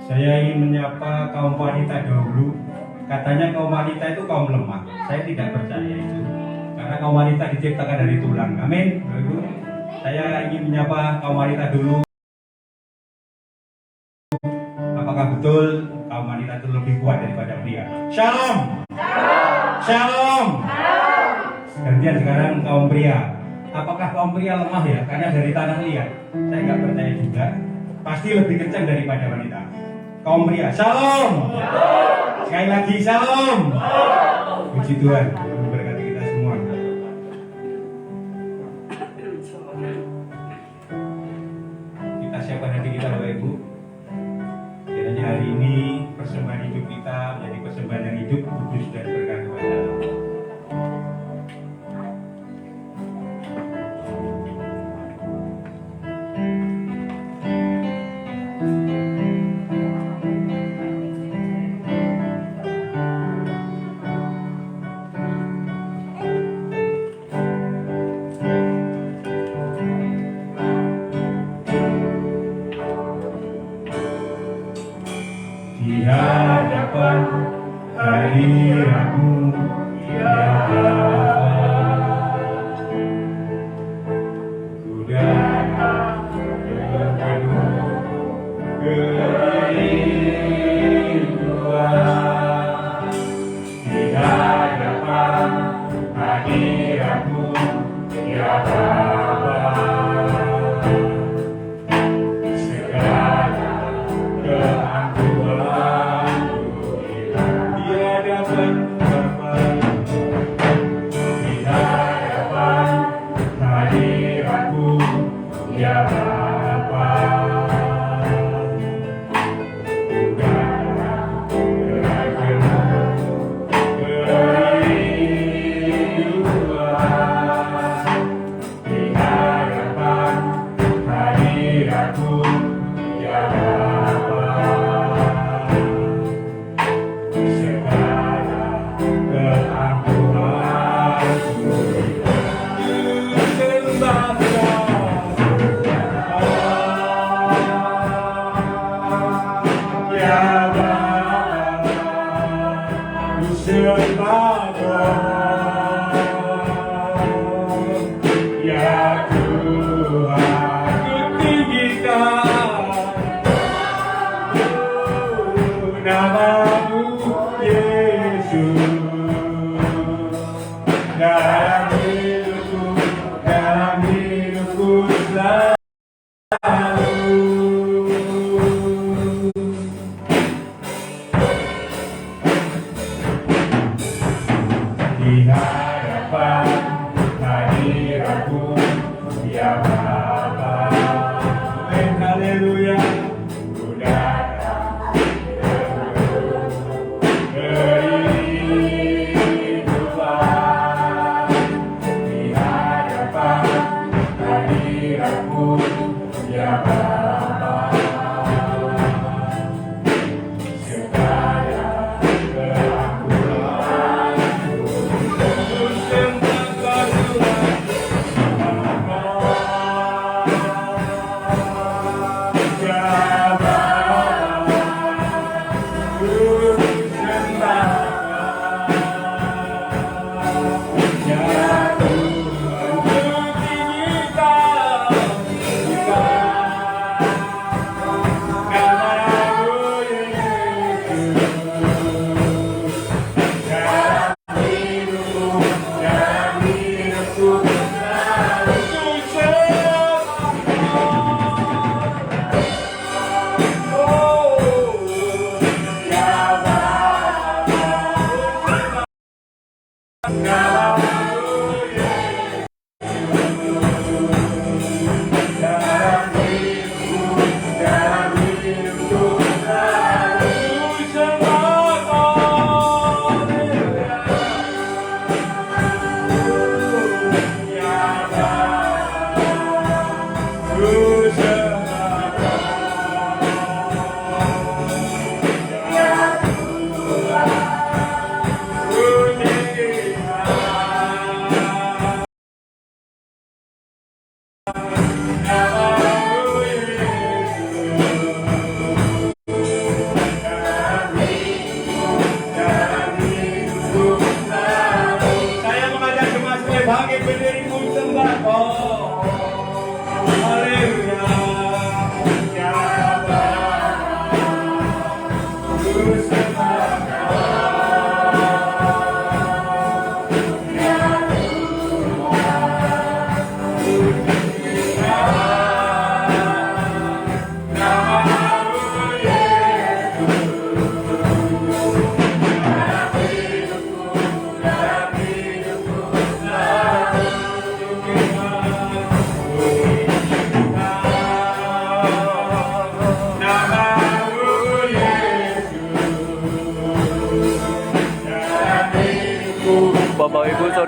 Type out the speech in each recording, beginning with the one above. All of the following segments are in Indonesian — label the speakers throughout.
Speaker 1: Saya ingin menyapa kaum wanita dahulu. Katanya kaum wanita itu kaum lemah. Saya tidak percaya itu. Karena kaum wanita diciptakan dari tulang. Amin. Baru saya ingin menyapa kaum wanita dulu. Apakah betul kaum wanita itu lebih kuat daripada pria? Shalom. Shalom. Gantian sekarang kaum pria. Apakah kaum pria lemah ya? Karena dari tanah liat. Saya nggak percaya juga. Pasti lebih kencang daripada wanita. Kaum pria, shalom. Sekali lagi, shalom. Puji Tuhan, Tuhan memberkati kita semua. Kita siapkan hati kita, Bapak Ibu. Kiranya hari ini persembahan hidup kita menjadi persembahan yang hidup, kudus dan berkah kepada Allah. Di hadapan hadiratmu ya Bapa, ku datang berpenuh kerinduan. Di hadapan hadiratmu ya Bapa, segala keangkuhan di hadapan Bapa, di hadapan hadiratmu ya Bapa, ku datang dengan penuh kerinduan. Di hadapan hadiratmu ya Bapa, segala keangkuhanku disembah ya Bapa, disembah ya Tuhan, kutinggikan namamu Yesus. Dalam hidupku selalu. Di hadapan hadiratmu ya Bapa, amin, haleluya. Ku datang berpenuh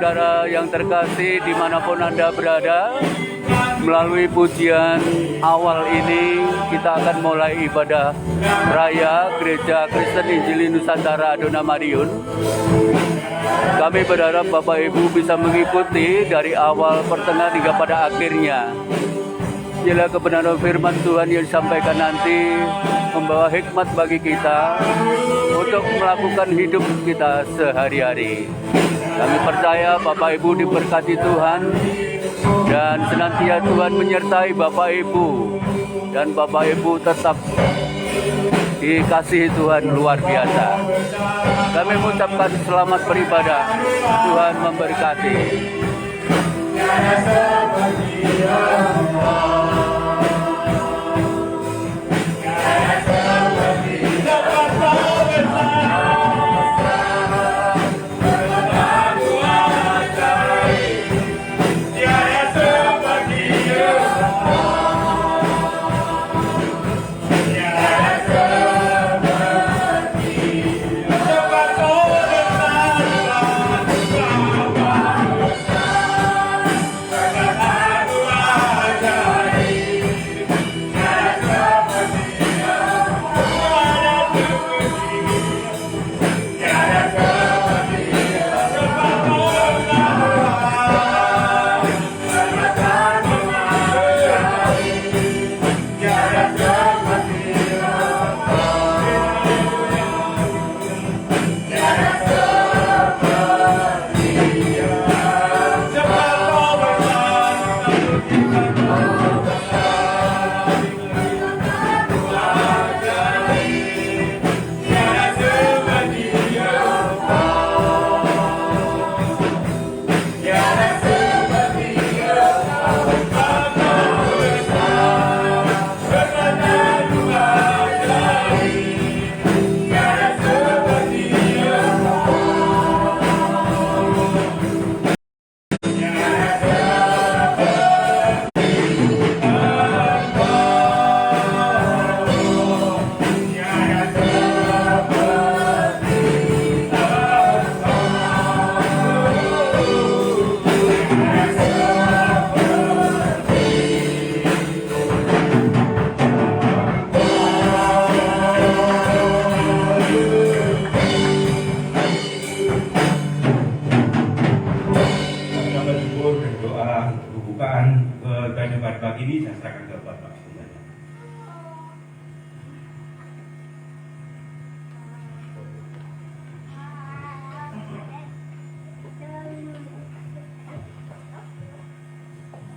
Speaker 2: saudara yang terkasih dimanapun Anda berada, melalui pujian awal ini kita akan mulai ibadah raya Gereja Kristen Injili Nusantara Adonamariun. Kami berharap Bapak Ibu bisa mengikuti dari awal, pertengahan hingga pada akhirnya. Bila kebenaran firman Tuhan yang disampaikan nanti membawa hikmat bagi kita untuk melakukan hidup kita sehari-hari. Kami percaya Bapak Ibu diberkati Tuhan dan senantiasa Tuhan menyertai Bapak Ibu, dan Bapak Ibu tetap dikasihi Tuhan luar biasa. Kami mengucapkan selamat beribadah. Tuhan memberkati.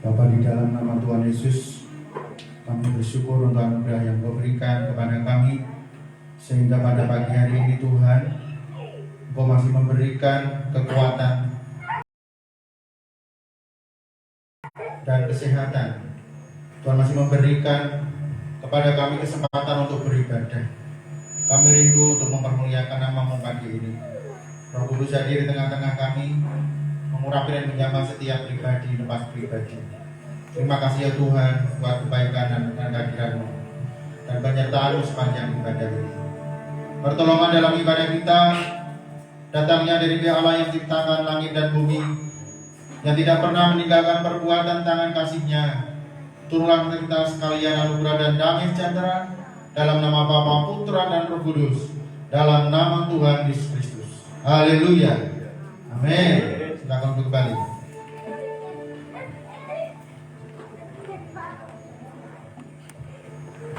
Speaker 3: Bapa, di dalam nama Tuhan Yesus, kami bersyukur untuk anugerah yang Kau berikan kepada kami, sehingga pada pagi hari ini Tuhan, Kau masih memberikan kekuatan dan kesehatan. Tuhan masih memberikan kepada kami kesempatan untuk beribadah. Kami rindu untuk mempermuliakan nama-Mu pagi ini. Roh Kudus hadir di tengah-tengah kami, mengurapi dan menjamah setiap pribadi lepas pribadi. Terima kasih ya Tuhan buat kebaikan dan kehadiran-Mu dan penyertaan-Mu sepanjang ibadah ini. Pertolongan dalam ibadah kita datangnya dari Dia Allah yang ciptakan langit dan bumi, yang tidak pernah meninggalkan perbuatan tangan kasih-Nya. Turunlah kita sekalian anugerah dan damai sejahtera dalam nama Bapa, Putra dan Roh Kudus, dalam nama Tuhan Yesus Kristus. Haleluya. Amin. Silakan untuk kembali.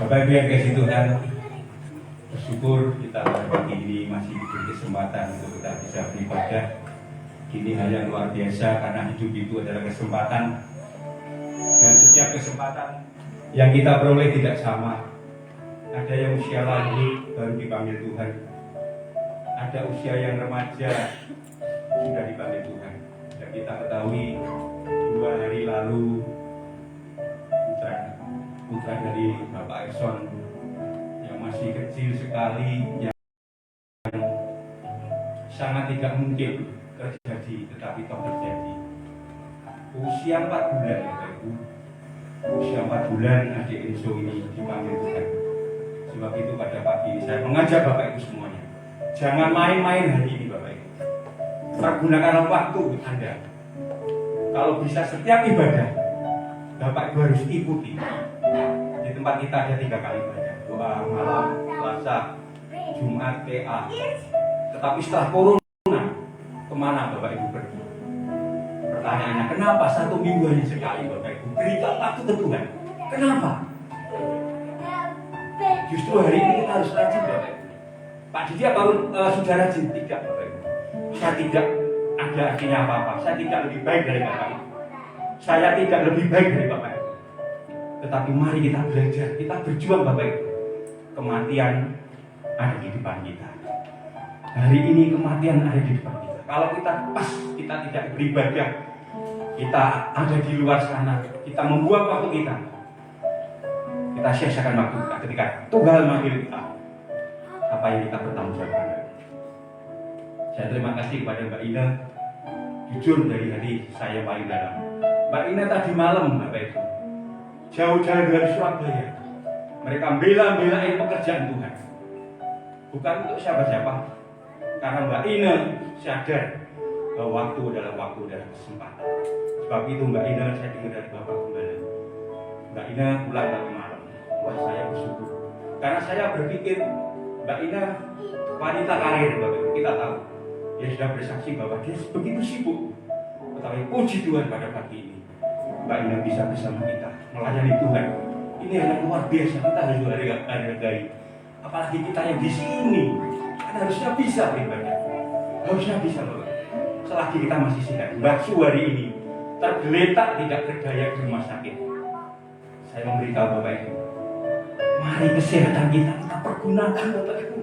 Speaker 1: Bapak Ibu yang kasih Tuhan, bersyukur kita pada pagi ini masih diberi kesempatan untuk kita bisa beribadah. Ini hal yang luar biasa karena hidup itu adalah kesempatan, dan setiap kesempatan yang kita peroleh tidak sama. Ada yang usia lanjut baru dipanggil Tuhan, ada usia yang remaja sudah dipanggil Tuhan. Dan kita ketahui 2 hari lalu putra dari Bapak Ekson yang masih kecil sekali, yang sangat tidak mungkin terjadi, tetapi toh terjadi. Usia 4 bulan, Bapak Ibu. Usia 4 bulan adik Enso ini dipanggil Tuhan. Sebab itu pada pagi ini saya mengajak Bapak Ibu semuanya, jangan main-main hari ini Bapak Ibu. pergunakanlah waktu Anda. Kalau bisa setiap ibadah, Bapak Ibu harus ikuti. Di tempat kita ada 3 kali ibadah, doa malam, Selasa, Jumat, PA. Tetapi setelah Corona, kemana Bapak Ibu pergi? Pertanyaannya, kenapa 1 minggu hanya sekali Bapak Ibu? Berikan waktu ke Tuhan. Kenapa? Justru hari ini kita harus rajin Bapak Ibu. Pak Didi apa sudah rajin? Tidak Bapak Ibu. Saya tidak ada artinya apa-apa. Saya tidak lebih baik dari Bapak Ibu. Saya tidak lebih baik dari Bapak Ibu. Tetapi mari kita belajar, kita berjuang Bapak Ibu. Kematian ada di depan kita. Hari ini kematian ada di depan kita. Kalau kita pas kita tidak beribadah, kita ada di luar sana, kita membuang waktu kita sia-siakan waktu kita ketika Tuhan memanggil kita. Apa yang kita bertanggung jawab? Saya terima kasih kepada Mbak Ina, jujur dari hati saya paling dalam. Mbak Ina tadi malam Bapak Ibu, jauh-jauh dari Surabaya, mereka bela-belain pekerjaan Tuhan. Bukan untuk siapa-siapa, karena Mbak Ina sadar bahwa waktu adalah kesempatan. Sebab itu Mbak Ina, saya dengar dari Bapak Gembala, Mbak Ina pulang tadi malam. Wah, saya bersyukur. Karena saya berpikir Mbak Ina wanita karir Bapak Ibu, kita tahu. Dia sudah bersaksi bahwa dia begitu sibuk. Tetapi puji Tuhan pada pagi ini, Mbak Ina bisa bersama kita melayani Tuhan. Ini hanya luar biasa, kita harus hargai. Apalagi kita yang di sini, kan harusnya bisa beribadah. Harusnya bisa Bapak. Selagi kita masih sehat, Mbak Su hari ini tergeletak tidak berdaya di rumah sakit. Saya memberitahu Bapak Ibu, mari kesehatan kita pergunakan Bapak Ibu.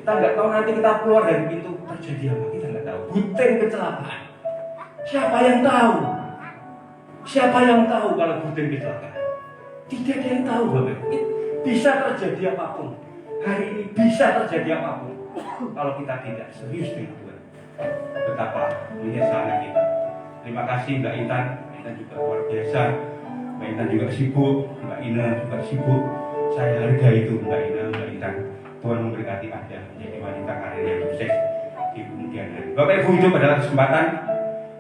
Speaker 1: Kita nggak tahu nanti kita keluar dari pintu terjadi apa, kita nggak tahu. Buten kecelakaan, siapa yang tahu? Siapa yang tahu kalau buten kecelakaan? Tidak ada yang tahu Bapak Ibu. Bisa terjadi apapun. Hari ini bisa terjadi apapun. Kalau kita tidak serius dengan Tuhan, betapa menyesalnya kita. Terima kasih Mbak Intan, Intan juga luar biasa. Mbak Intan juga sibuk, Mbak Ina juga sibuk. Saya hargai itu Mbak Ina, Mbak Intan. Tuhan memberkati Anda menjadi wanita karir yang sukses di kemudian hari. Bapak Ibu, hidup adalah kesempatan,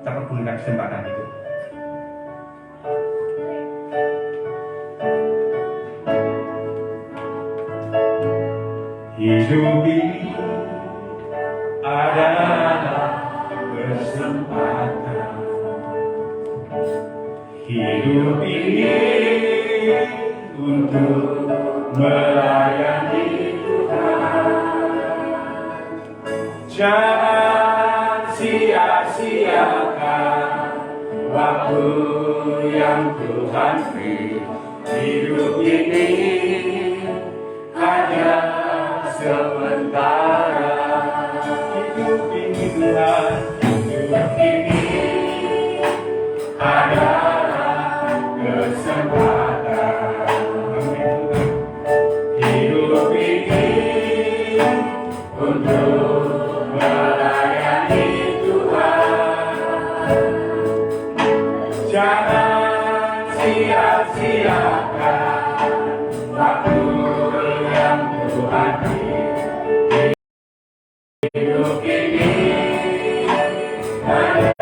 Speaker 1: kita pergunakan kesempatan itu. Hidup ini adalah kesempatan. Hidup ini untuk melayani Tuhan. Jangan sia-siakan waktu yang Tuhan beri. Hidup ini hanya sementara. Hidup ini Tuhan, hidup ini adalah kesempatan. Hidup ini untuk melayani Tuhan. Jangan sia-siakan waktu yang Tuhan beri. Hidup ini hanya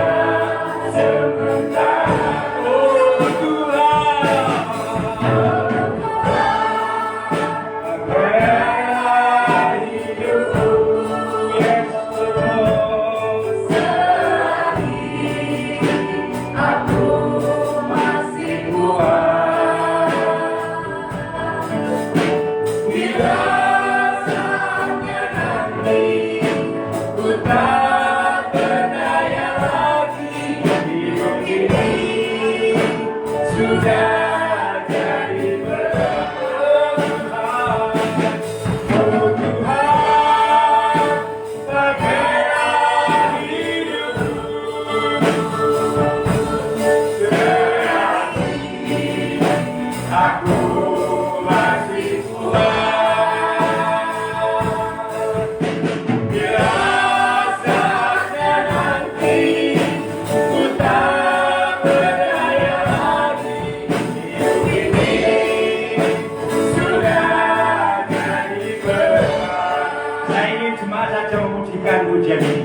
Speaker 1: sementara. Oh Tuhan, berilah hidupku, Yesus. Selagi aku masih kuat, bila saatnya nanti ku tak berdaya lagi. Hidup ini sudah jadi berat. Oh Tuhan, pakailah hidupku. Selagi aku masih kuat, bila saatnya nanti ku tak berdaya lagi. Hidup ini sudah jadi berat. Saya ingin jemaat saja memujikan pujian ini.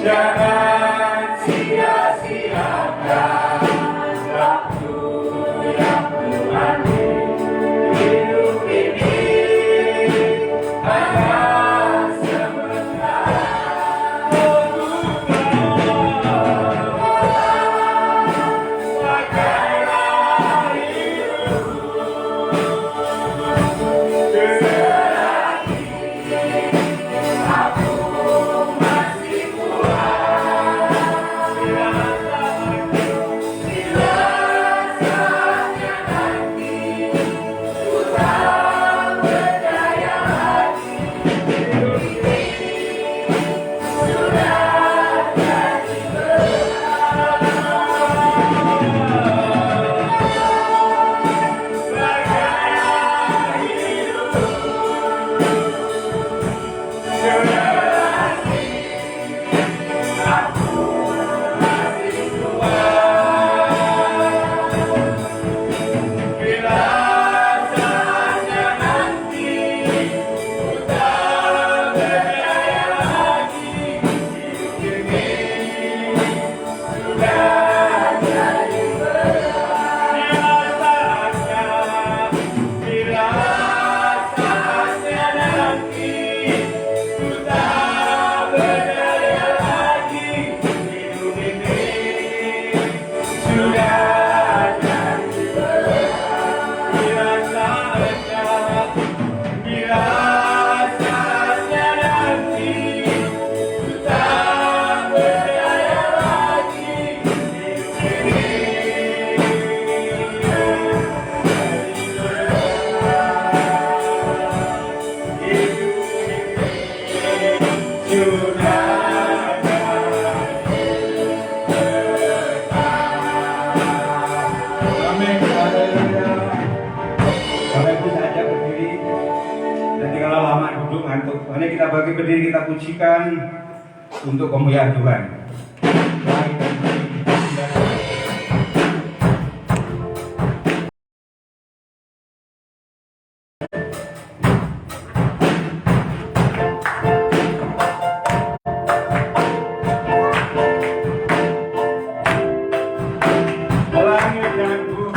Speaker 1: Jangan sia-siakan waktu yang Tuhan hidup ini hanya sebentar. Pakailah Mari kita bagi berdiri, kita pujikan untuk kemuliaan Tuhan. Langit dan bumi,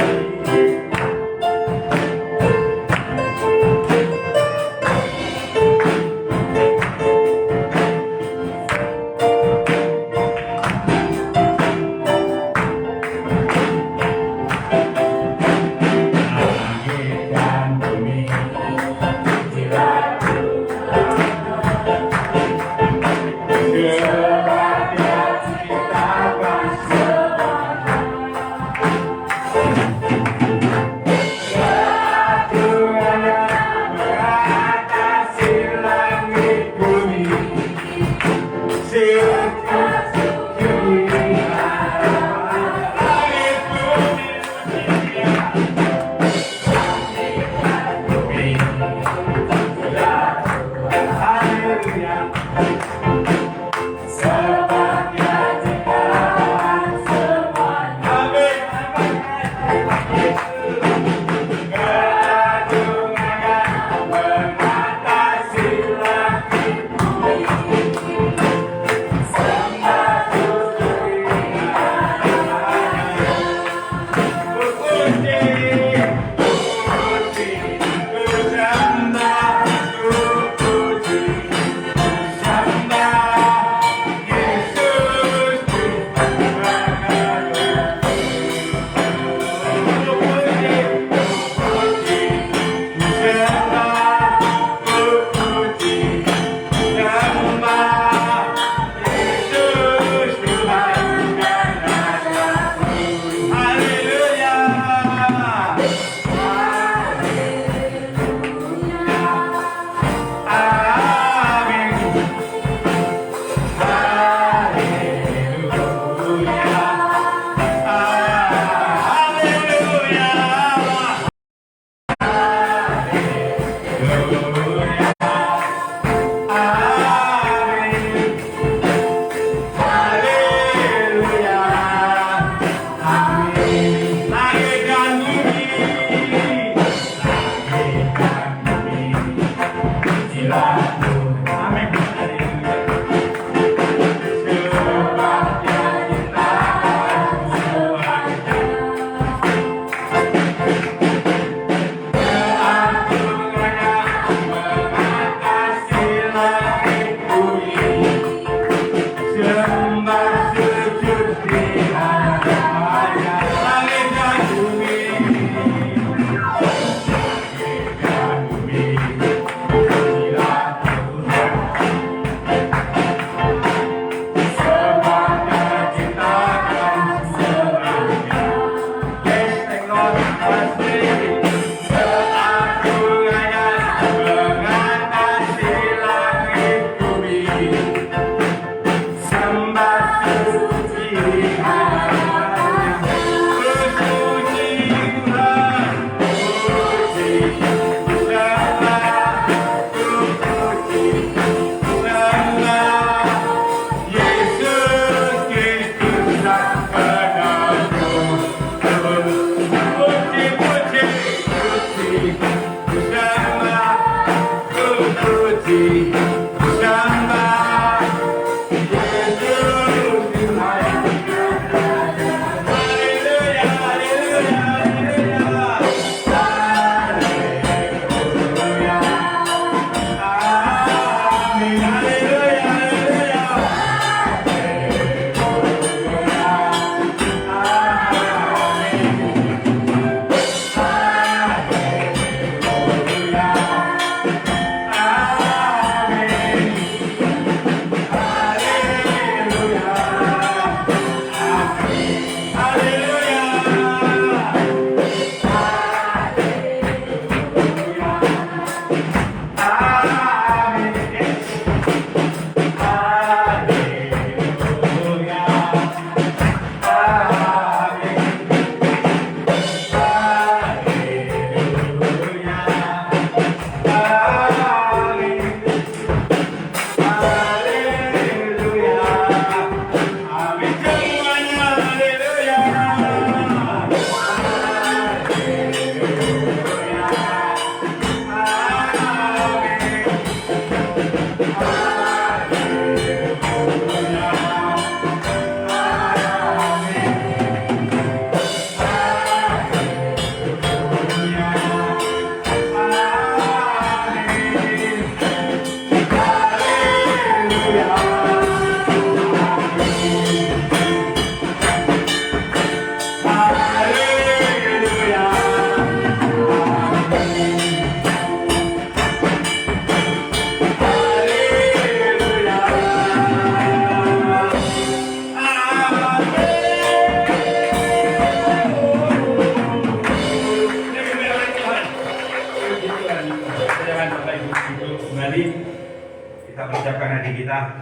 Speaker 1: kita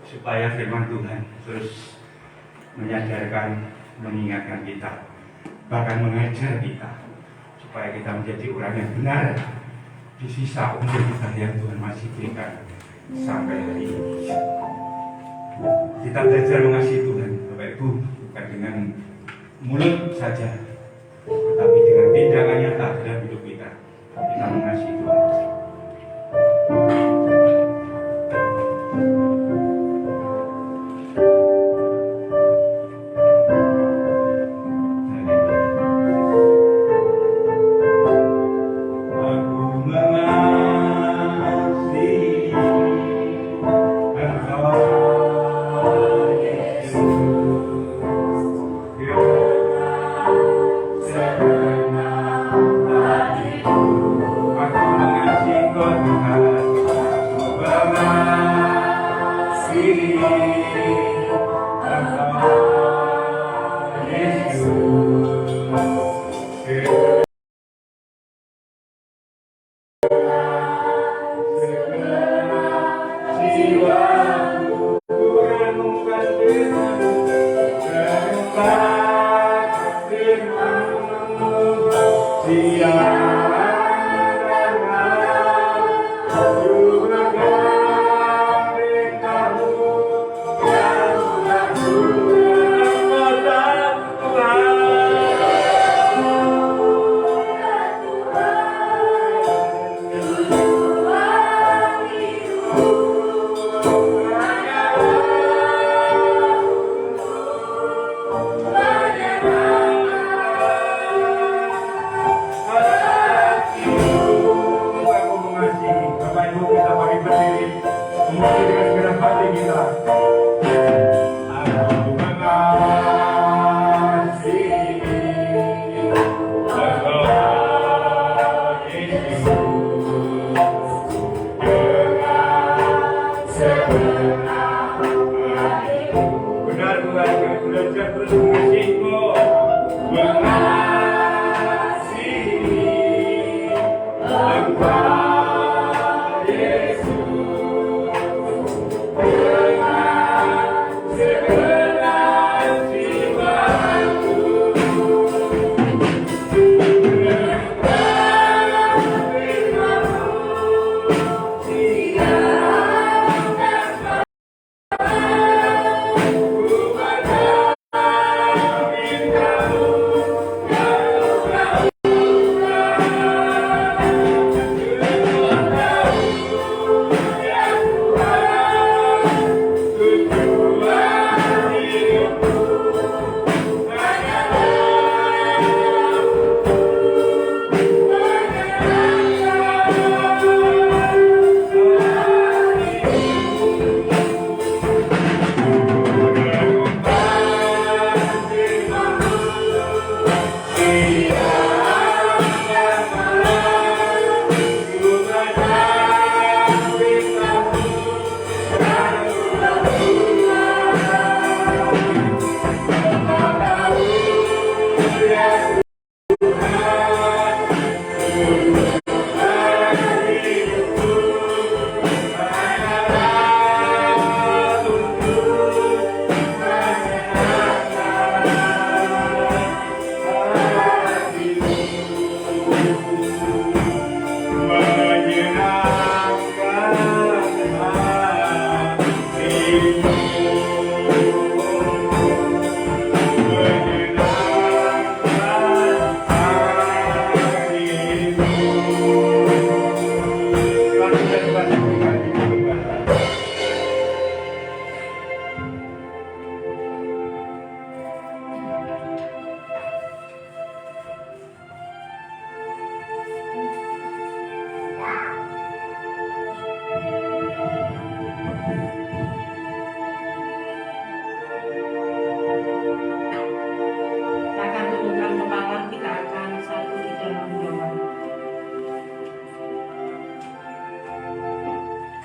Speaker 1: supaya firman Tuhan terus menyadarkan, mengingatkan kita, bahkan mengajar kita supaya kita menjadi orang yang benar di sisa umur kita yang Tuhan masih berikan sampai hari ini. Kita belajar mengasihi Tuhan, Bapak Ibu, bukan dengan mulut saja, tetapi dengan tindakan nyata dalam hidup kita. Kita mengasihi Tuhan.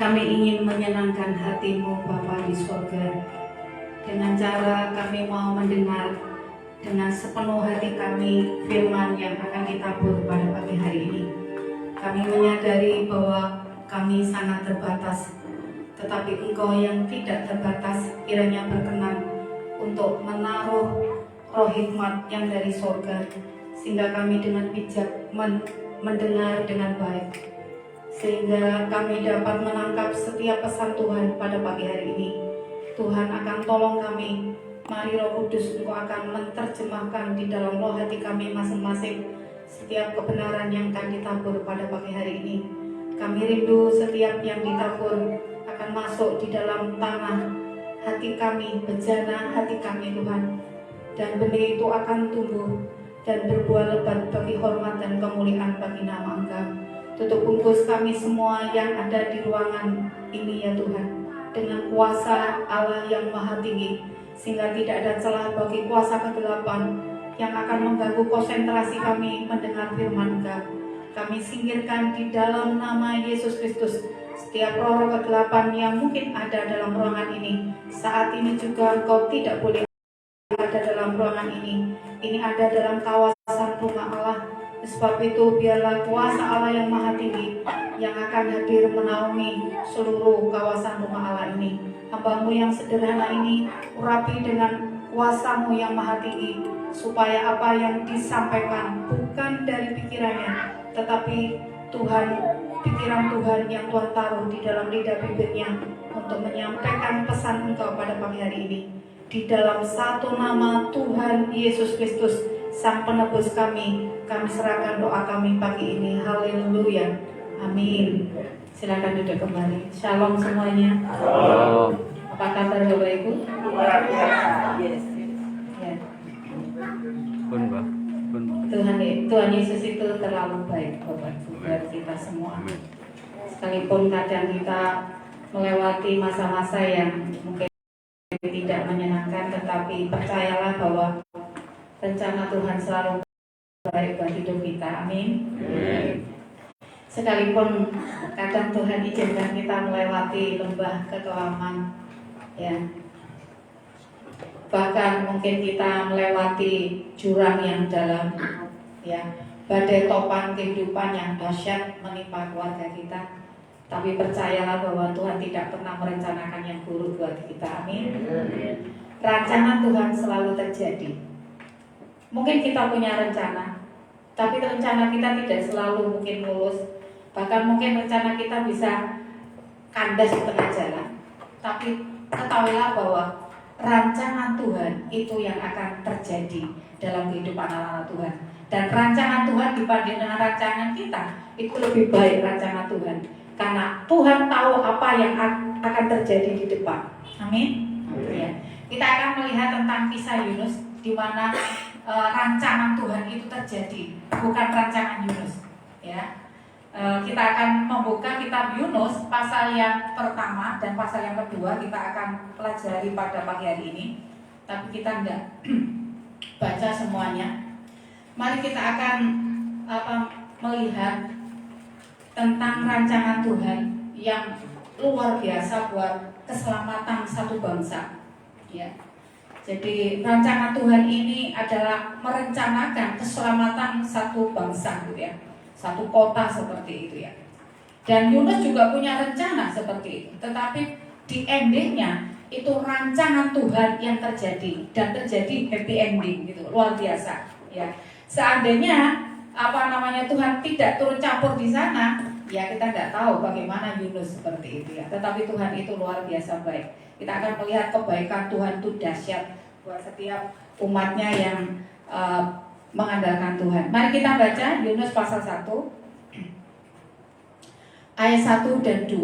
Speaker 4: Kami ingin menyenangkan hati-Mu Bapa di surga. Dengan cara kami mau mendengar dengan sepenuh hati kami firman yang akan ditabur pada pagi hari ini. Kami menyadari bahwa kami sangat terbatas, tetapi Engkau yang tidak terbatas kiranya berkenan untuk menaruh roh hikmat yang dari sorga, sehingga kami dengan bijak mendengar dengan baik, sehingga kami dapat menangkap setiap pesan Tuhan pada pagi hari ini. Tuhan akan tolong kami. Mari Roh Kudus, Engkau akan menerjemahkan di dalam roh hati kami masing-masing setiap kebenaran yang akan ditabur pada pagi hari ini. Kami rindu setiap yang ditabur akan masuk di dalam tanah hati kami, bejana hati kami Tuhan, dan benih itu akan tumbuh dan berbuah lebat bagi hormat dan kemuliaan bagi nama Engkau. Tutup bungkus kami semua yang ada di ruangan ini ya Tuhan, dengan kuasa Allah yang maha tinggi, sehingga tidak ada celah bagi kuasa kegelapan yang akan mengganggu konsentrasi kami mendengar firman Engkau. Kami singkirkan di dalam nama Yesus Kristus setiap roh kegelapan yang mungkin ada dalam ruangan ini. Saat ini juga Engkau tidak boleh ada dalam ruangan ini. Ini ada dalam kawasan rumah Allah. Sebab itu biarlah kuasa Allah yang maha tinggi yang akan hadir menaungi seluruh kawasan rumah Allah ini. Hamba-Mu yang sederhana ini urapi dengan kuasa-Mu yang maha tinggi, supaya apa yang disampaikan bukan dari pikirannya, tetapi Tuhan, pikiran Tuhan yang Tuhan taruh di dalam lidah bibirnya untuk menyampaikan pesan Engkau pada pagi hari ini. Di dalam satu nama Tuhan Yesus Kristus, Sang Penebus kami serahkan doa kami pagi ini. Haleluya. Amin. Silakan duduk kembali. Shalom semuanya.
Speaker 2: Shalom.
Speaker 4: Apa kabar Bapak Ibu?
Speaker 5: Yes.
Speaker 4: Ya.
Speaker 2: Pun, Mbak. Pun.
Speaker 4: Tuhan Yesus itu terlalu baik Bapak Ibu buat kita semua.
Speaker 2: Amin.
Speaker 4: Sekalipun kadang kita melewati masa-masa yang mungkin tidak menyenangkan, tetapi percayalah bahwa rencana Tuhan selalu baik buat hidup kita. Amin. Sekalipun kadang Tuhan izinkan kita melewati lembah kekelaman, ya, bahkan mungkin kita melewati jurang yang dalam, ya, badai topan kehidupan yang dahsyat menimpa keluarga kita. Tapi percayalah bahwa Tuhan tidak pernah merencanakan yang buruk buat kita. Amin. Rancangan Tuhan selalu terjadi. Mungkin kita punya rencana, tapi rencana kita tidak selalu mungkin mulus. Bahkan mungkin rencana kita bisa kandas di tengah jalan. Tapi ketahuilah bahwa rancangan Tuhan itu yang akan terjadi dalam kehidupan anak-anak Tuhan. Dan rancangan Tuhan dibanding dengan rancangan kita, itu lebih baik rancangan Tuhan. Karena Tuhan tahu apa yang akan terjadi di depan. Amin. Ya. Kita akan melihat tentang kisah Yunus, di mana rancangan Tuhan itu terjadi, bukan rancangan Yunus. Ya. Kita akan membuka kitab Yunus pasal yang pertama dan pasal yang kedua kita akan pelajari pada pagi hari ini. Tapi kita tidak baca semuanya. Mari kita akan melihat tentang rancangan Tuhan yang luar biasa buat keselamatan satu bangsa. Ya. Jadi rancangan Tuhan ini adalah merencanakan keselamatan satu bangsa, gitu ya, satu kota seperti itu ya. Dan Yunus juga punya rencana seperti itu. Tetapi di endingnya itu rancangan Tuhan yang terjadi dan terjadi happy ending, gitu, luar biasa. Ya. Seandainya Tuhan tidak turun campur di sana, ya kita tidak tahu bagaimana Yunus seperti itu ya. Tetapi Tuhan itu luar biasa baik. Kita akan melihat kebaikan Tuhan itu dahsyat buat setiap umatnya yang mengandalkan Tuhan. Mari kita baca Yunus pasal 1 ayat 1 dan 2.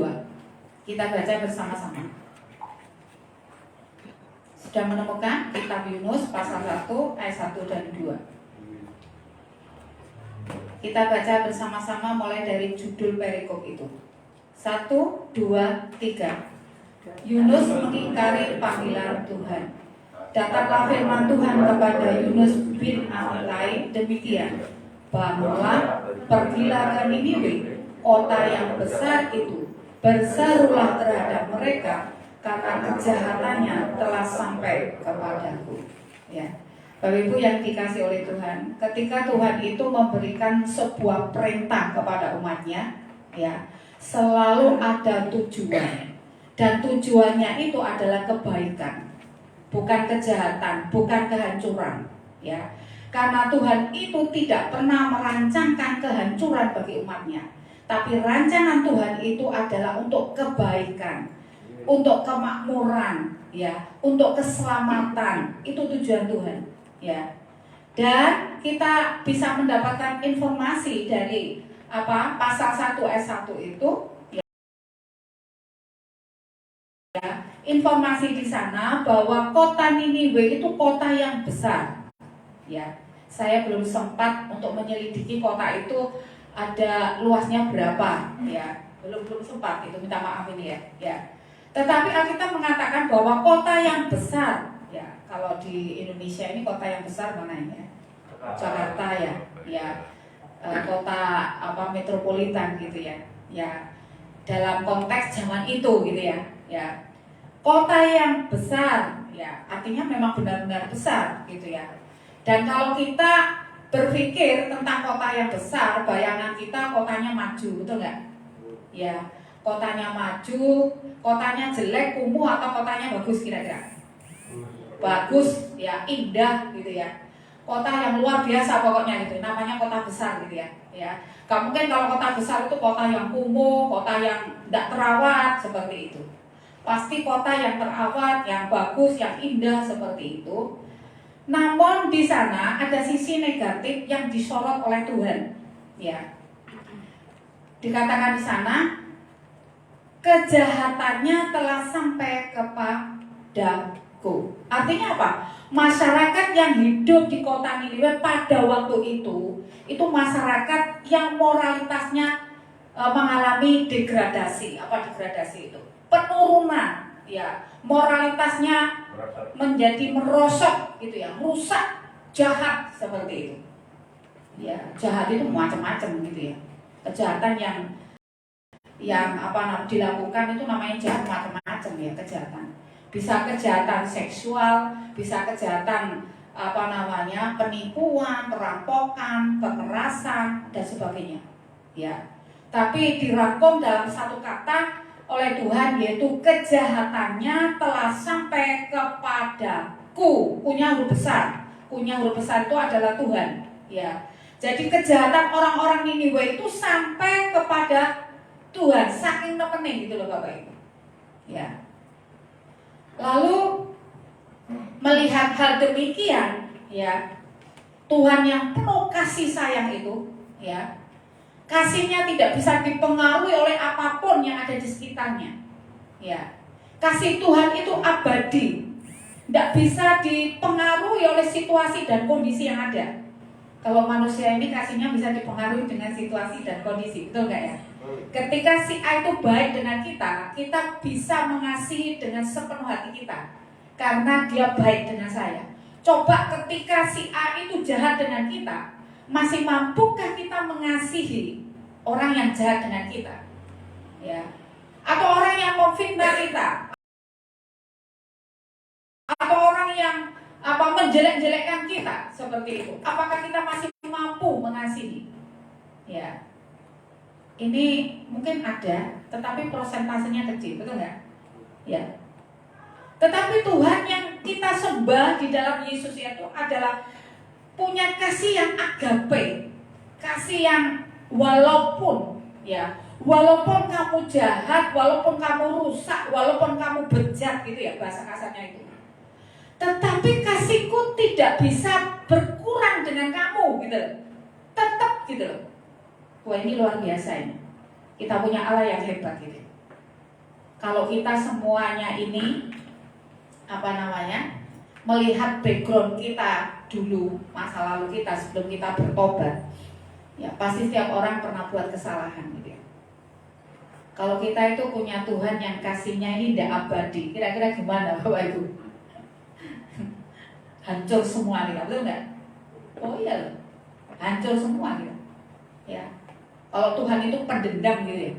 Speaker 4: Kita baca bersama-sama. Sudah menemukan kitab Yunus pasal 1 ayat 1 dan 2. Kita baca bersama-sama mulai dari judul perikop itu. 1, 2, 3. Yunus mengingkari panggilan Tuhan. Datanglah firman Tuhan kepada Yunus bin Amittai demikian: bangunlah, pergilah ke Niniwe, kota yang besar itu, berserulah terhadap mereka, karena kejahatannya telah sampai kepadaku. Ya. Bapak Ibu yang dikasih oleh Tuhan, ketika Tuhan itu memberikan sebuah perintah kepada umatnya, ya, selalu ada tujuan. Dan tujuannya itu adalah kebaikan, bukan kejahatan, bukan kehancuran, ya. Karena Tuhan itu tidak pernah merancangkan kehancuran bagi umatnya, tapi rancangan Tuhan itu adalah untuk kebaikan, untuk kemakmuran, ya, untuk keselamatan. Itu tujuan Tuhan, ya. Dan kita bisa mendapatkan informasi dari pasal 1 ayat 1 itu, informasi di sana bahwa kota Niniwe itu kota yang besar. Ya, saya belum sempat untuk menyelidiki kota itu ada luasnya berapa. Ya, belum sempat itu, minta maaf ini ya. Ya. Tetapi Alkitab mengatakan bahwa kota yang besar. Ya, kalau di Indonesia ini kota yang besar mana ya? Jakarta ya. Ya. Kota metropolitan gitu ya. Ya. Dalam konteks zaman itu gitu ya. Ya. Kota yang besar, ya artinya memang benar-benar besar gitu ya. Dan kalau kita berpikir tentang kota yang besar, bayangan kita kotanya maju, betul nggak? Ya, kotanya maju, kotanya jelek, kumuh atau kotanya bagus kira-kira? Bagus, ya indah gitu ya. Kota yang luar biasa pokoknya gitu, namanya kota besar gitu ya. Ya, gak mungkin kalau kota besar itu kota yang kumuh, kota yang tidak terawat seperti itu. Pasti kota yang terawat, yang bagus, yang indah seperti itu. Namun di sana ada sisi negatif yang disorot oleh Tuhan. Ya. Dikatakan di sana kejahatannya telah sampai kepadaku. Artinya apa? Masyarakat yang hidup di kota Niniwe pada waktu itu masyarakat yang moralitasnya mengalami degradasi. Apa degradasi itu? Penurunan, ya, moralitasnya menjadi merosot gitu ya, rusak, jahat seperti itu. Ya, jahat itu macam-macam gitu ya. Kejahatan yang dilakukan itu namanya jahat macam-macam ya, kejahatan. Bisa kejahatan seksual, bisa kejahatan penipuan, perampokan, kekerasan dan sebagainya. Ya. Tapi dirangkum dalam satu kata oleh Tuhan, yaitu kejahatannya telah sampai kepadaku. Kunya huruf besar. Kunya huruf besar itu adalah Tuhan. Ya. Jadi kejahatan orang-orang Niniwe itu sampai kepada Tuhan, saking nemenin gitu loh Bapak Ibu. Ya. Lalu melihat hal demikian, ya, Tuhan yang penuh kasih sayang itu, ya. Kasihnya tidak bisa dipengaruhi oleh apapun yang ada di sekitarnya. Ya. Kasih Tuhan itu abadi. Tidak bisa dipengaruhi oleh situasi dan kondisi yang ada. Kalau manusia ini kasihnya bisa dipengaruhi dengan situasi dan kondisi, betul nggak ya? Ketika si A itu baik dengan kita, kita bisa mengasihi dengan sepenuh hati kita. Karena dia baik dengan saya. Coba ketika si A itu jahat dengan kita, masih mampukah kita mengasihi orang yang jahat dengan kita? Ya. Atau orang yang memfitnah kita? Atau orang yang menjelek-jelekkan kita seperti itu? Apakah kita masih mampu mengasihi? Ya. Ini mungkin ada, tetapi prosentasenya kecil, betul nggak? Ya. Tetapi Tuhan yang kita sembah di dalam Yesus itu adalah punya kasih yang agape, kasih yang walaupun walaupun kamu jahat, walaupun kamu rusak, walaupun kamu bejat gitu ya bahasa kasarnya itu, tetapi kasihku tidak bisa berkurang dengan kamu gitu, tetap gitu. Wah ini luar biasa ini. Kita punya Allah yang hebat gitu. Kalau kita semuanya ini melihat background kita dulu, masa lalu kita sebelum kita bertobat, ya pasti setiap orang pernah buat kesalahan gitu ya. Kalau kita itu punya Tuhan yang kasihnya ini tidak abadi, kira-kira gimana Bapak Ibu? Hancur semua kita, betul nggak? Oh iya loh, hancur semua kita. Ya, kalau Tuhan itu pendendam gitu ya,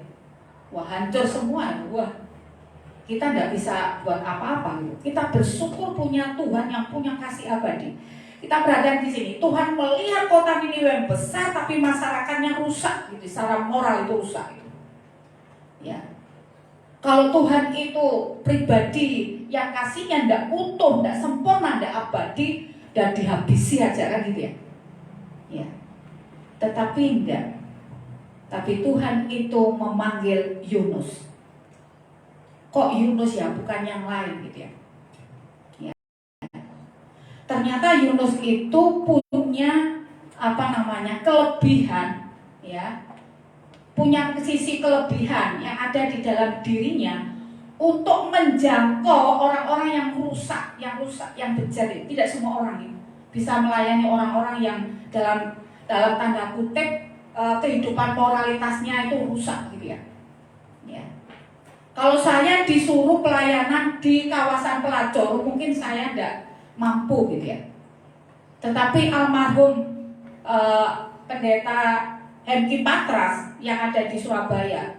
Speaker 4: wah hancur semua, wah kita tidak bisa buat apa-apa gitu. Kita bersyukur punya Tuhan yang punya kasih abadi. Kita berada di sini, Tuhan melihat kota Niniwe yang besar tapi masyarakatnya rusak gitu, secara moral itu rusak gitu. Ya.
Speaker 6: Kalau Tuhan itu pribadi yang kasihnya tidak utuh, tidak sempurna, tidak abadi, dan dihabisi aja kan gitu ya. Ya. Tetapi enggak. Tapi Tuhan itu memanggil Yunus. Kok Yunus ya, bukan yang lain gitu ya. Ya. Ternyata Yunus itu punya kelebihan ya. Punya sisi kelebihan yang ada di dalam dirinya untuk menjangkau orang-orang yang rusak, yang bejat. Tidak semua orang itu bisa melayani orang-orang yang dalam tanda kutip kehidupan moralitasnya itu rusak gitu ya. Ya. Kalau saya disuruh pelayanan di kawasan pelacur, mungkin saya tidak mampu gitu ya. Tetapi almarhum pendeta Henki Patras yang ada di Surabaya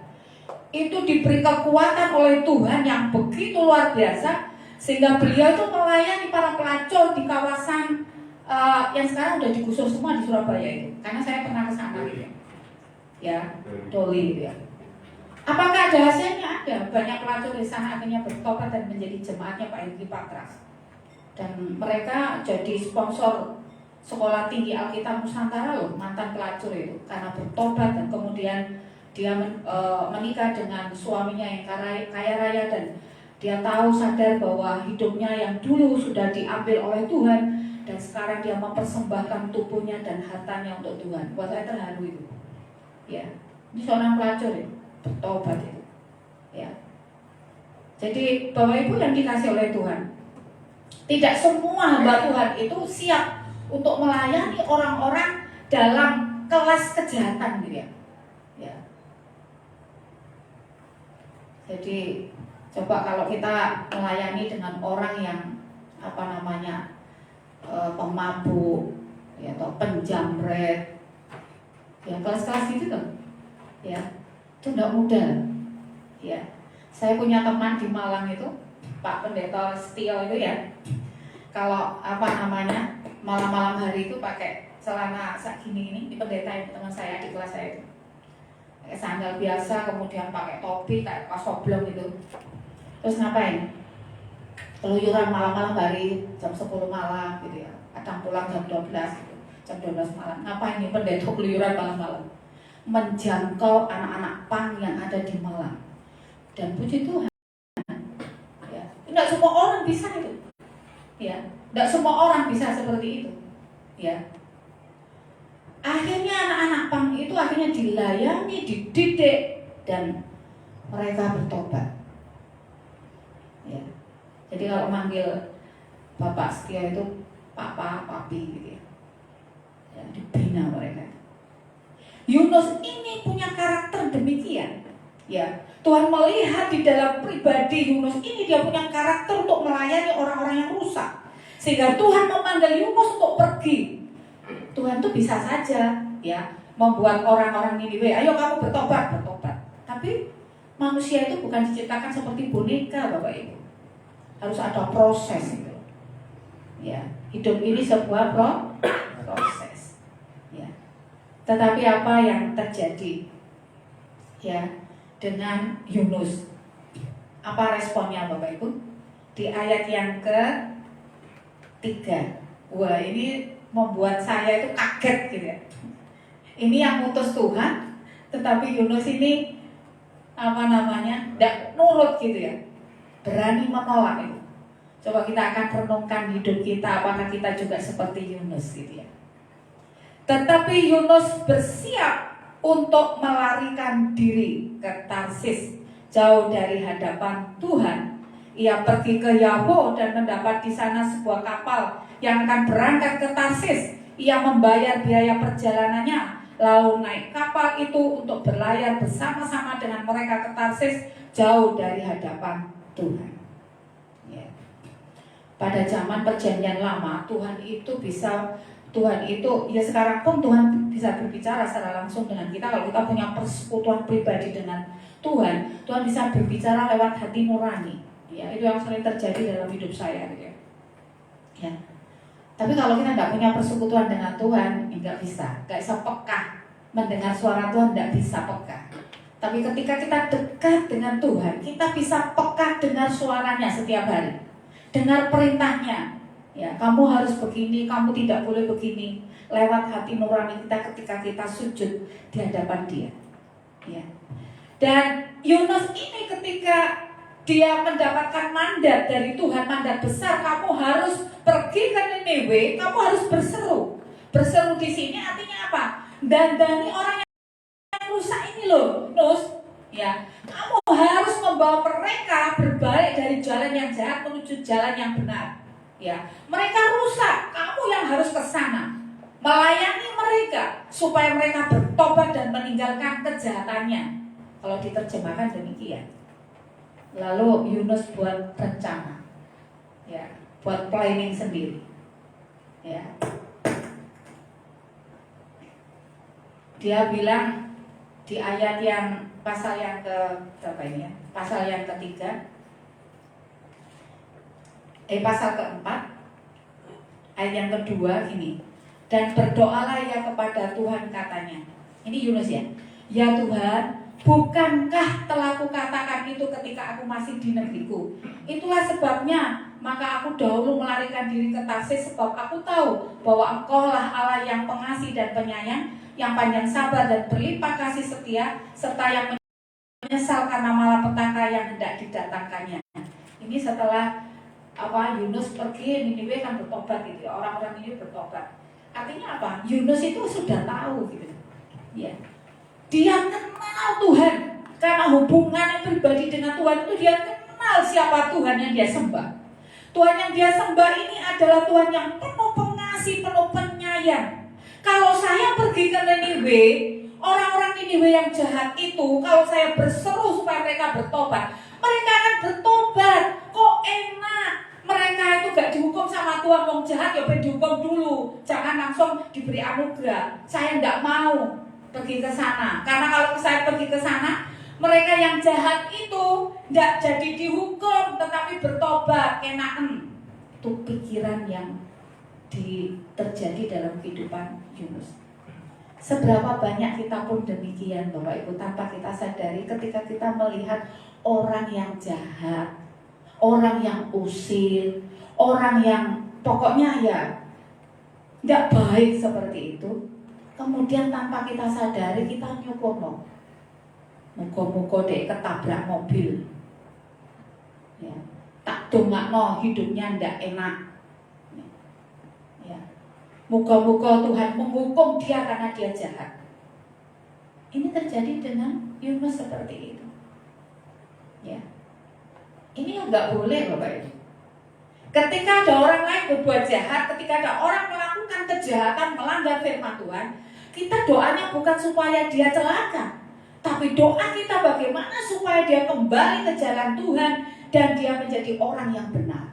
Speaker 6: itu diberi kekuatan oleh Tuhan yang begitu luar biasa, sehingga beliau itu melayani para pelacur di kawasan yang sekarang udah digusur semua di Surabaya itu, karena saya pernah ke sana gitu ya, Doli gitu ya. Apakah ada hasilnya? Ada. Banyak pelacur di sana akhirnya bertobat dan menjadi jemaatnya Pak Henki Patras, dan mereka jadi sponsor Sekolah Tinggi Alkitab Nusantara loh, mantan pelacur itu, karena bertobat dan kemudian dia menikah dengan suaminya yang kaya raya, dan dia tahu sadar bahwa hidupnya yang dulu sudah diambil oleh Tuhan dan sekarang dia mempersembahkan tubuhnya dan hartanya untuk Tuhan. Buat saya terharu itu. Ya, ini seorang pelacur ya, bertobat itu. Ya. Jadi Bapak Ibu yang dikasih oleh Tuhan, tidak semua hamba Tuhan itu siap untuk melayani orang-orang dalam kelas kejahatan gitu ya. Ya. Jadi coba kalau kita melayani dengan orang yang pemabuk ya, atau penjamret, ya kelas-kelas itu kan, ya itu tidak mudah. Ya, saya punya teman di Malang itu, Pak Pendeta Setio itu ya, kalau malam-malam hari itu pakai celana segini ini, di pendeta itu teman saya di kelas saya itu, pakai sandal biasa, kemudian pakai topi kayak kasoblong gitu. Terus ngapain? Keluyuran malam-malam hari, jam 10 malam gitu ya, kadang pulang jam 12 gitu, jam 12 malam. Ngapain nih pendeta keluyuran malam-malam? Menjangkau anak-anak pang yang ada di Malang. Dan puji Tuhan ya, tidak semua orang bisa itu ya. Tidak semua orang bisa seperti itu, ya. Akhirnya anak-anak pang itu akhirnya dilayani, dididik, dan mereka bertobat. Ya. Jadi kalau manggil Bapak Setia itu Papa, Papi gitu ya. Ya, dibina mereka. Yunus ini punya karakter demikian, ya. Tuhan melihat di dalam pribadi Yunus ini, dia punya karakter untuk melayani orang-orang yang rusak. Sehingga Tuhan memanggil Yunus untuk pergi. Tuhan tuh bisa saja ya membuat orang-orang Niniwe, ayo kamu bertobat. Tapi manusia itu bukan diciptakan seperti boneka, Bapak Ibu. Harus ada proses itu. Ya, hidup ini sebuah proses. Ya. Tetapi apa yang terjadi ya dengan Yunus? Apa responnya Bapak Ibu? Di ayat yang ke 3. Wah, ini membuat saya itu kaget gitu ya. Ini yang mutus Tuhan, tetapi Yunus ini tidak nurut gitu ya. Berani menolak itu. Coba kita akan renungkan hidup kita, apakah kita juga seperti Yunus gitu ya. Tetapi Yunus bersiap untuk melarikan diri ke Tarsis, jauh dari hadapan Tuhan. Ia pergi ke Yapo dan mendapat di sana sebuah kapal yang akan berangkat ke Tarsis. Ia membayar biaya perjalanannya, lalu naik kapal itu untuk berlayar bersama-sama dengan mereka ke Tarsis, jauh dari hadapan Tuhan. Ya. Pada zaman Perjanjian Lama, Tuhan itu ya sekarang pun Tuhan bisa berbicara secara langsung dengan kita. Kalau kita punya persekutuan pribadi dengan Tuhan, Tuhan bisa berbicara lewat hati nurani. Ya, itu yang sering terjadi dalam hidup saya gitu ya. Ya. Tapi kalau kita tidak punya persekutuan dengan Tuhan, nggak bisa peka mendengar suara Tuhan, tidak bisa peka. Tapi ketika kita dekat dengan Tuhan, kita bisa peka dengar suaranya setiap hari, dengar perintahnya. Ya, kamu harus begini, kamu tidak boleh begini. Lewat hati nurani kita ketika kita sujud di hadapan Dia. Ya. Dan Yunus ini ketika dia mendapatkan mandat dari Tuhan, mandat besar, kamu harus pergi ke Niniwe, kamu harus berseru. Berseru di sini artinya apa? Dandani orang yang rusak ini loh, Nus. Ya, kamu harus membawa mereka berbalik dari jalan yang jahat menuju jalan yang benar. Ya, mereka rusak, kamu yang harus ke sana, melayani mereka supaya mereka bertobat dan meninggalkan kejahatannya. Kalau diterjemahkan demikian. Lalu Yunus buat rencana, ya, buat planning sendiri, ya. Dia bilang di ayat yang pasal yang ke berapa ini ya? Pasal yang ketiga, pasal keempat, ayat yang kedua gini. Dan berdoalah ia kepada Tuhan katanya. Ini Yunus ya. Ya Tuhan, bukankah telah kukatakan itu ketika aku masih di negeriku? Itulah sebabnya maka aku dahulu melarikan diri ke Tarsis, sebab aku tahu bahwa Engkaulah Allah yang pengasih dan penyayang, yang panjang sabar dan berlimpah kasih setia, serta yang menyesal karena malapetaka yang hendak didatangkannya. Ini setelah Yunus pergi, Niniwe kan bertobat gitu ya. Orang-orang ini bertobat. Artinya apa? Yunus itu sudah tahu gitu. Ya. Dia kenal Tuhan. Karena hubungannya pribadi dengan Tuhan itu, dia kenal siapa Tuhan yang dia sembah. Tuhan yang dia sembah ini adalah Tuhan yang penuh pengasih, penuh penyayang. Kalau saya pergi ke Niniwe, orang-orang Niniwe yang jahat itu, kalau saya berseru supaya mereka bertobat, mereka akan bertobat. Kok enak? Mereka itu gak dihukum sama Tuhan, wong jahat ya dihukum dulu, jangan langsung diberi anugerah. Saya tidak mau pergi ke sana, karena kalau saya pergi ke sana, mereka yang jahat itu tidak jadi dihukum, tetapi bertobat, enakan. Itu pikiran yang terjadi dalam kehidupan Yunus. Seberapa banyak kita pun demikian, Bapak Ibu, tanpa kita sadari ketika kita melihat orang yang jahat, orang yang usil, orang yang pokoknya ya tidak baik seperti itu. Kemudian tanpa kita sadari kita nyukur, muka-muka dek ketabrak mobil, ya, tak dongakno hidupnya ndak enak, ya, muka-muka Tuhan menghukum dia karena dia jahat. Ini terjadi dengan Yunus seperti itu, ya. Ini nggak boleh Bapak Ibu. Ketika ada orang lain berbuat jahat, ketika ada orang melakukan kejahatan, melanggar firman Tuhan, kita doanya bukan supaya dia celaka, tapi doa kita bagaimana supaya dia kembali ke jalan Tuhan dan dia menjadi orang yang benar.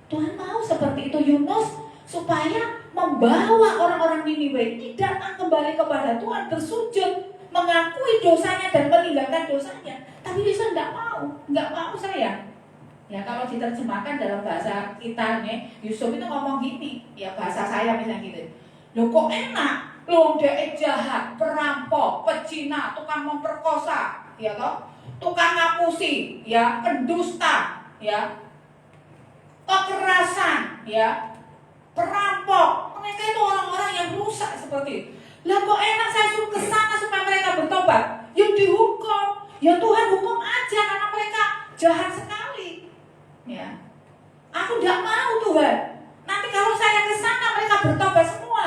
Speaker 6: Tuhan mau seperti itu Yunus, supaya membawa orang-orang Niniwe ini datang kembali kepada Tuhan, bersujud, mengakui dosanya dan meninggalkan dosanya. Tapi Yunus nggak mau saya. Ya kalau diterjemahkan dalam bahasa kita nih, Yusuf itu ngomong gini, ya bahasa saya misalnya gitu. Loh kok enak, loh dia jahat, perampok, pecina, tukang memperkosa, ya toh, tukang ngapusi, ya pendusta, ya kekerasan, ya perampok. Mereka itu orang-orang yang rusak seperti itu. Lah kok enak saya suruh ke sana supaya mereka bertobat? Yuk dihukum. Ya Tuhan hukum aja karena mereka jahat sekali. Ya, aku tidak mau Tuhan. Nanti kalau saya ke sana mereka bertobat semua.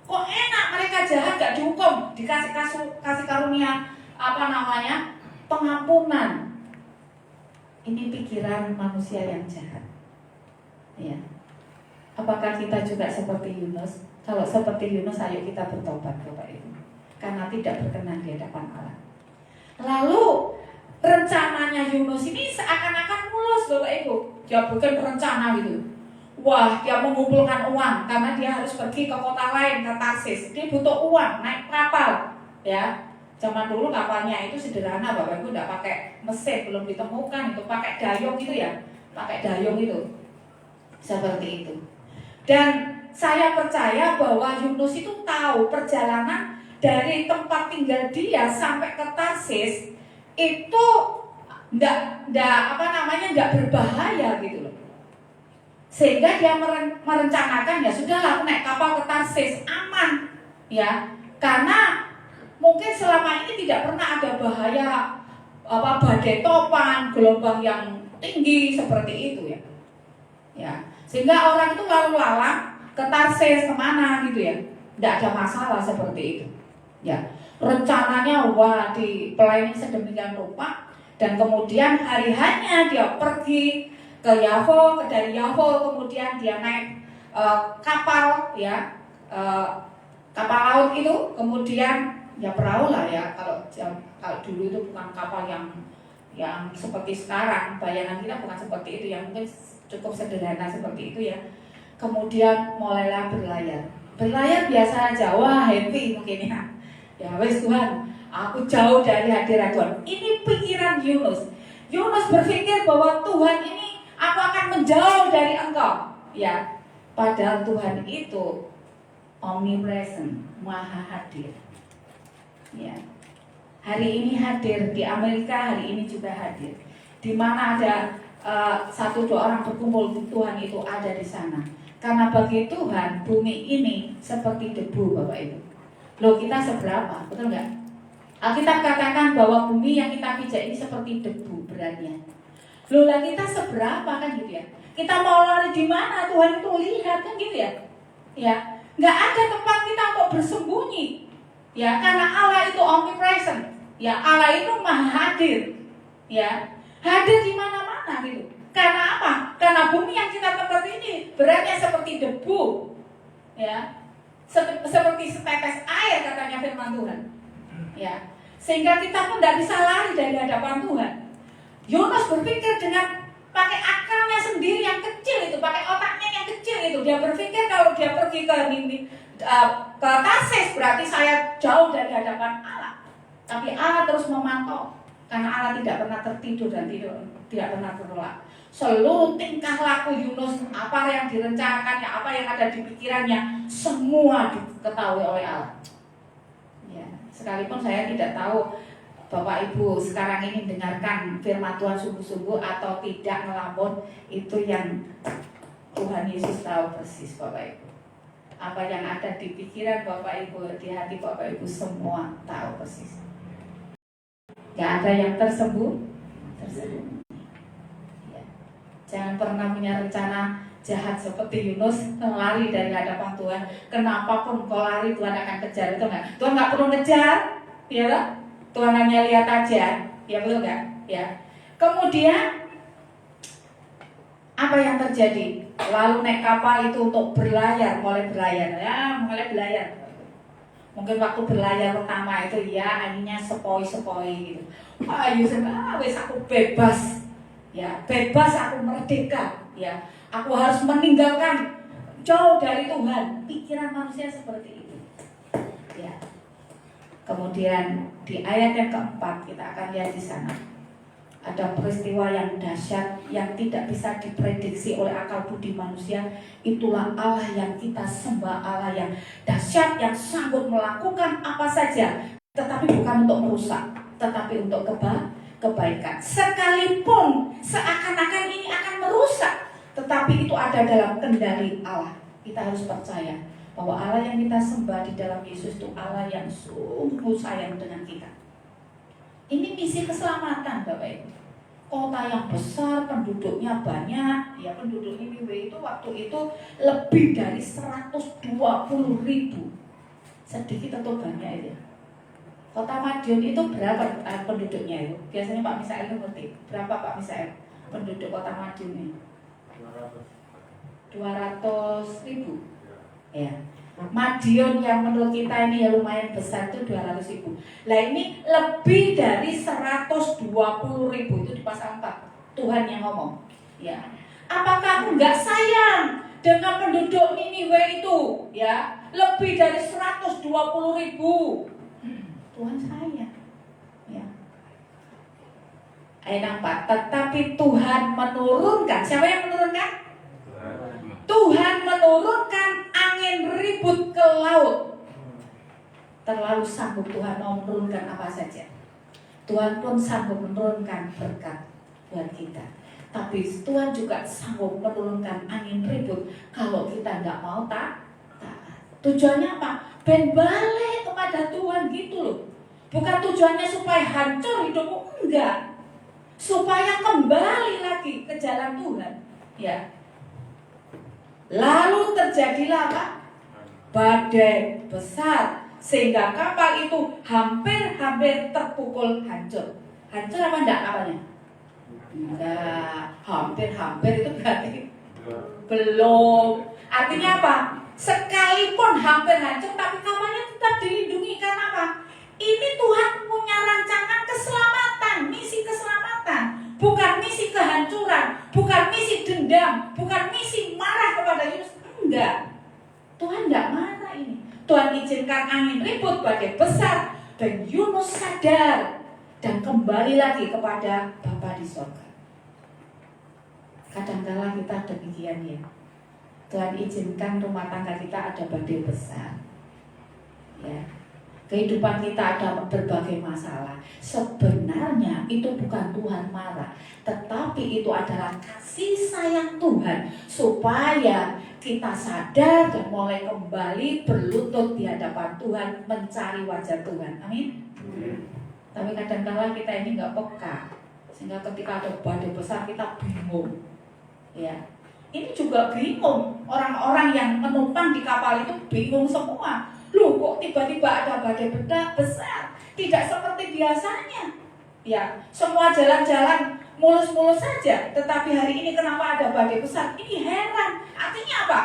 Speaker 6: Kok enak mereka jahat gak dihukum, dikasih kasih karunia pengampunan. Ini pikiran manusia yang jahat. Ya. Apakah kita juga seperti Yunus? Kalau seperti Yunus, ayo kita bertobat Bapak Ibu, karena tidak berkenan di hadapan Allah. Lalu rencananya Yunus ini seakan-akan mulus Bapak Ibu. Dia bukan rencana gitu. Wah, dia mengumpulkan uang karena dia harus pergi ke kota lain, ke Tarsis. Dia butuh uang, naik kapal. Ya, zaman dulu kapalnya itu sederhana Bapak Ibu, tidak pakai mesin, belum ditemukan itu, pakai dayung gitu ya, pakai dayung itu, seperti itu. Dan saya percaya bahwa Yunus itu tahu perjalanan dari tempat tinggal dia sampai ke Tarsis itu nggak berbahaya gitu loh. Sehingga dia merencanakan, ya sudahlah, aku naik kapal ke Tarsis, aman ya, karena mungkin selama ini tidak pernah ada bahaya badai topan, gelombang yang tinggi seperti itu ya. Ya, sehingga orang itu lalu lalang ke Tarsis kemana gitu ya, tidak ada masalah seperti itu. Ya, rencananya dipelayani sedemikian rupa, dan kemudian hari-harinya dia pergi ke Yafo, dari Yafo kemudian dia naik kapal ya, kapal laut itu, kemudian ya perahu lah ya, kalau dulu itu bukan kapal yang seperti sekarang, bayangan kita bukan seperti itu, yang mungkin cukup sederhana seperti itu ya. Kemudian mulailah berlayar biasa aja, wah happy mungkin ya. Ya wes Tuhan, aku jauh dari hadirat Tuhan. Ini pikiran Yunus. Yunus berpikir bahwa Tuhan ini, aku akan menjauh dari Engkau. Ya, padahal Tuhan itu omnipresent, maha hadir. Ya, hari ini hadir di Amerika, hari ini juga hadir. Di mana ada 1-2 orang berkumpul, Tuhan itu ada di sana. Karena bagi Tuhan bumi ini seperti debu, Bapak Ibu. Loh, kita seberapa? Betul nggak? Alkitab katakan bahwa bumi yang kita pijak ini seperti debu beratnya. Loh, lah kita seberapa kan gitu ya? Kita mau lari di mana? Tuhan itu lihat kan gitu ya? Ya, nggak ada tempat kita untuk bersembunyi. Ya, karena Allah itu omnipresent. Ya, Allah itu maha hadir. Ya, hadir di mana-mana gitu. Karena apa? Karena bumi yang kita tempati ini beratnya seperti debu. Ya. Seperti setetes air katanya firman Tuhan. Ya. Sehingga kita pun tidak bisa lari dari hadapan Tuhan. Yunus berpikir dengan pakai akalnya sendiri yang kecil itu, pakai otaknya yang kecil itu. Dia berpikir kalau dia pergi ke Tarsis berarti saya jauh dari hadapan Allah. Tapi Allah terus memantau, karena Allah tidak pernah tertidur dan tidak pernah terlelap. Seluruh tingkah laku Yunus, apa yang direncanakannya, apa yang ada di pikirannya, semua diketahui oleh Allah. Ya, sekalipun saya tidak tahu Bapak Ibu sekarang ini dengarkan firman Tuhan sungguh-sungguh atau tidak ngelamun, itu yang Tuhan Yesus tahu persis, Bapak Ibu. Apa yang ada di pikiran Bapak Ibu, di hati Bapak Ibu, semua tahu persis. Gak ada yang tersembunyi. Jangan pernah punya rencana jahat seperti Yunus, lari dari hadapan Tuhan. Kenapa pun kau lari, Tuhan akan kejar, itu enggak? Tuhan nggak perlu ngejar, ya lah. Tuhan hanya lihat aja, ya betul nggak? Ya. Kemudian apa yang terjadi? Lalu naik kapal itu untuk berlayar, mulai berlayar. Mungkin waktu berlayar pertama itu ya anginnya sepoi-sepoi gitu. Yusuf, wes aku bebas. Ya, bebas, aku merdeka. Ya, aku harus meninggalkan jauh dari Tuhan. Pikiran manusia seperti itu. Ya. Kemudian di ayat yang keempat kita akan lihat di sana ada peristiwa yang dahsyat yang tidak bisa diprediksi oleh akal budi manusia. Itulah Allah yang kita sembah, Allah yang dahsyat, yang sanggup melakukan apa saja, tetapi bukan untuk merusak, tetapi untuk kebaikan. Sekalipun seakan-akan ini akan merusak, tetapi itu ada dalam kendali Allah. Kita harus percaya bahwa Allah yang kita sembah di dalam Yesus itu Allah yang sungguh sayang dengan kita. Ini misi keselamatan, Bapak Ibu. Kota yang besar, penduduknya banyak. Ya, penduduk Niniwe itu waktu itu lebih dari 120.000. Sedikit atau banyak itu. Kota Madiun itu berapa penduduknya itu? Biasanya Pak Misael itu ngerti. Berapa Pak Misael penduduk Kota Madiun ini? 200.000. Ya. Madiun yang menurut kita ini ya lumayan besar itu 200.000. Lah ini lebih dari 120.000 itu di pasal 4. Tuhan yang ngomong. Ya. Apakah aku nggak sayang dengan penduduk Niniwe itu? Ya, lebih dari 120.000. Tuhan sayang. Ya. Ayat 4. Tetapi Tuhan menurunkan. Siapa yang menurunkan? Tuhan menurunkan angin ribut ke laut. terlalu sanggup Tuhan mau menurunkan apa saja. Tuhan pun sanggup menurunkan berkat buat kita. Tapi Tuhan juga sanggup menurunkan angin ribut kalau kita nggak mau taat. Tujuannya apa? Ben balik kepada Tuhan gitu loh. Bukan tujuannya supaya hancur hidupmu, enggak. Supaya kembali lagi ke jalan Tuhan. Ya. Lalu terjadilah apa? Badai besar sehingga kapal itu hampir-hampir terpukul hancur. Hancur apa enggak kapalnya? Enggak, hampir-hampir itu berarti belum. Artinya apa? Sekalipun hampir hancur, tapi kapalnya tetap dilindungi. Karena apa? Ini Tuhan punya rancangan keselamatan, misi keselamatan, bukan misi kehancuran, bukan misi dendam, bukan misi marah kepada Yunus. Enggak, Tuhan enggak marah ini. Tuhan izinkan angin ribut, badai besar, dan Yunus sadar dan kembali lagi kepada Bapa di sorga. Kadang-kala kita demikian ya. Tuhan izinkan rumah tangga kita ada badai besar. Ya. Kehidupan kita ada berbagai masalah. Sebenarnya itu bukan Tuhan marah, tetapi itu adalah kasih sayang Tuhan supaya kita sadar dan mulai kembali berlutut di hadapan Tuhan, mencari wajah Tuhan. Amin. Tapi kadang-kala kita ini nggak peka, sehingga ketika ada badai besar kita bingung. Ya, ini juga bingung. Orang-orang yang menumpang di kapal itu bingung semua. Loh, kok tiba-tiba ada badai besar? Tidak seperti biasanya. Ya, semua jalan-jalan mulus-mulus saja. Tetapi hari ini kenapa ada badai besar? Ini heran. Artinya apa?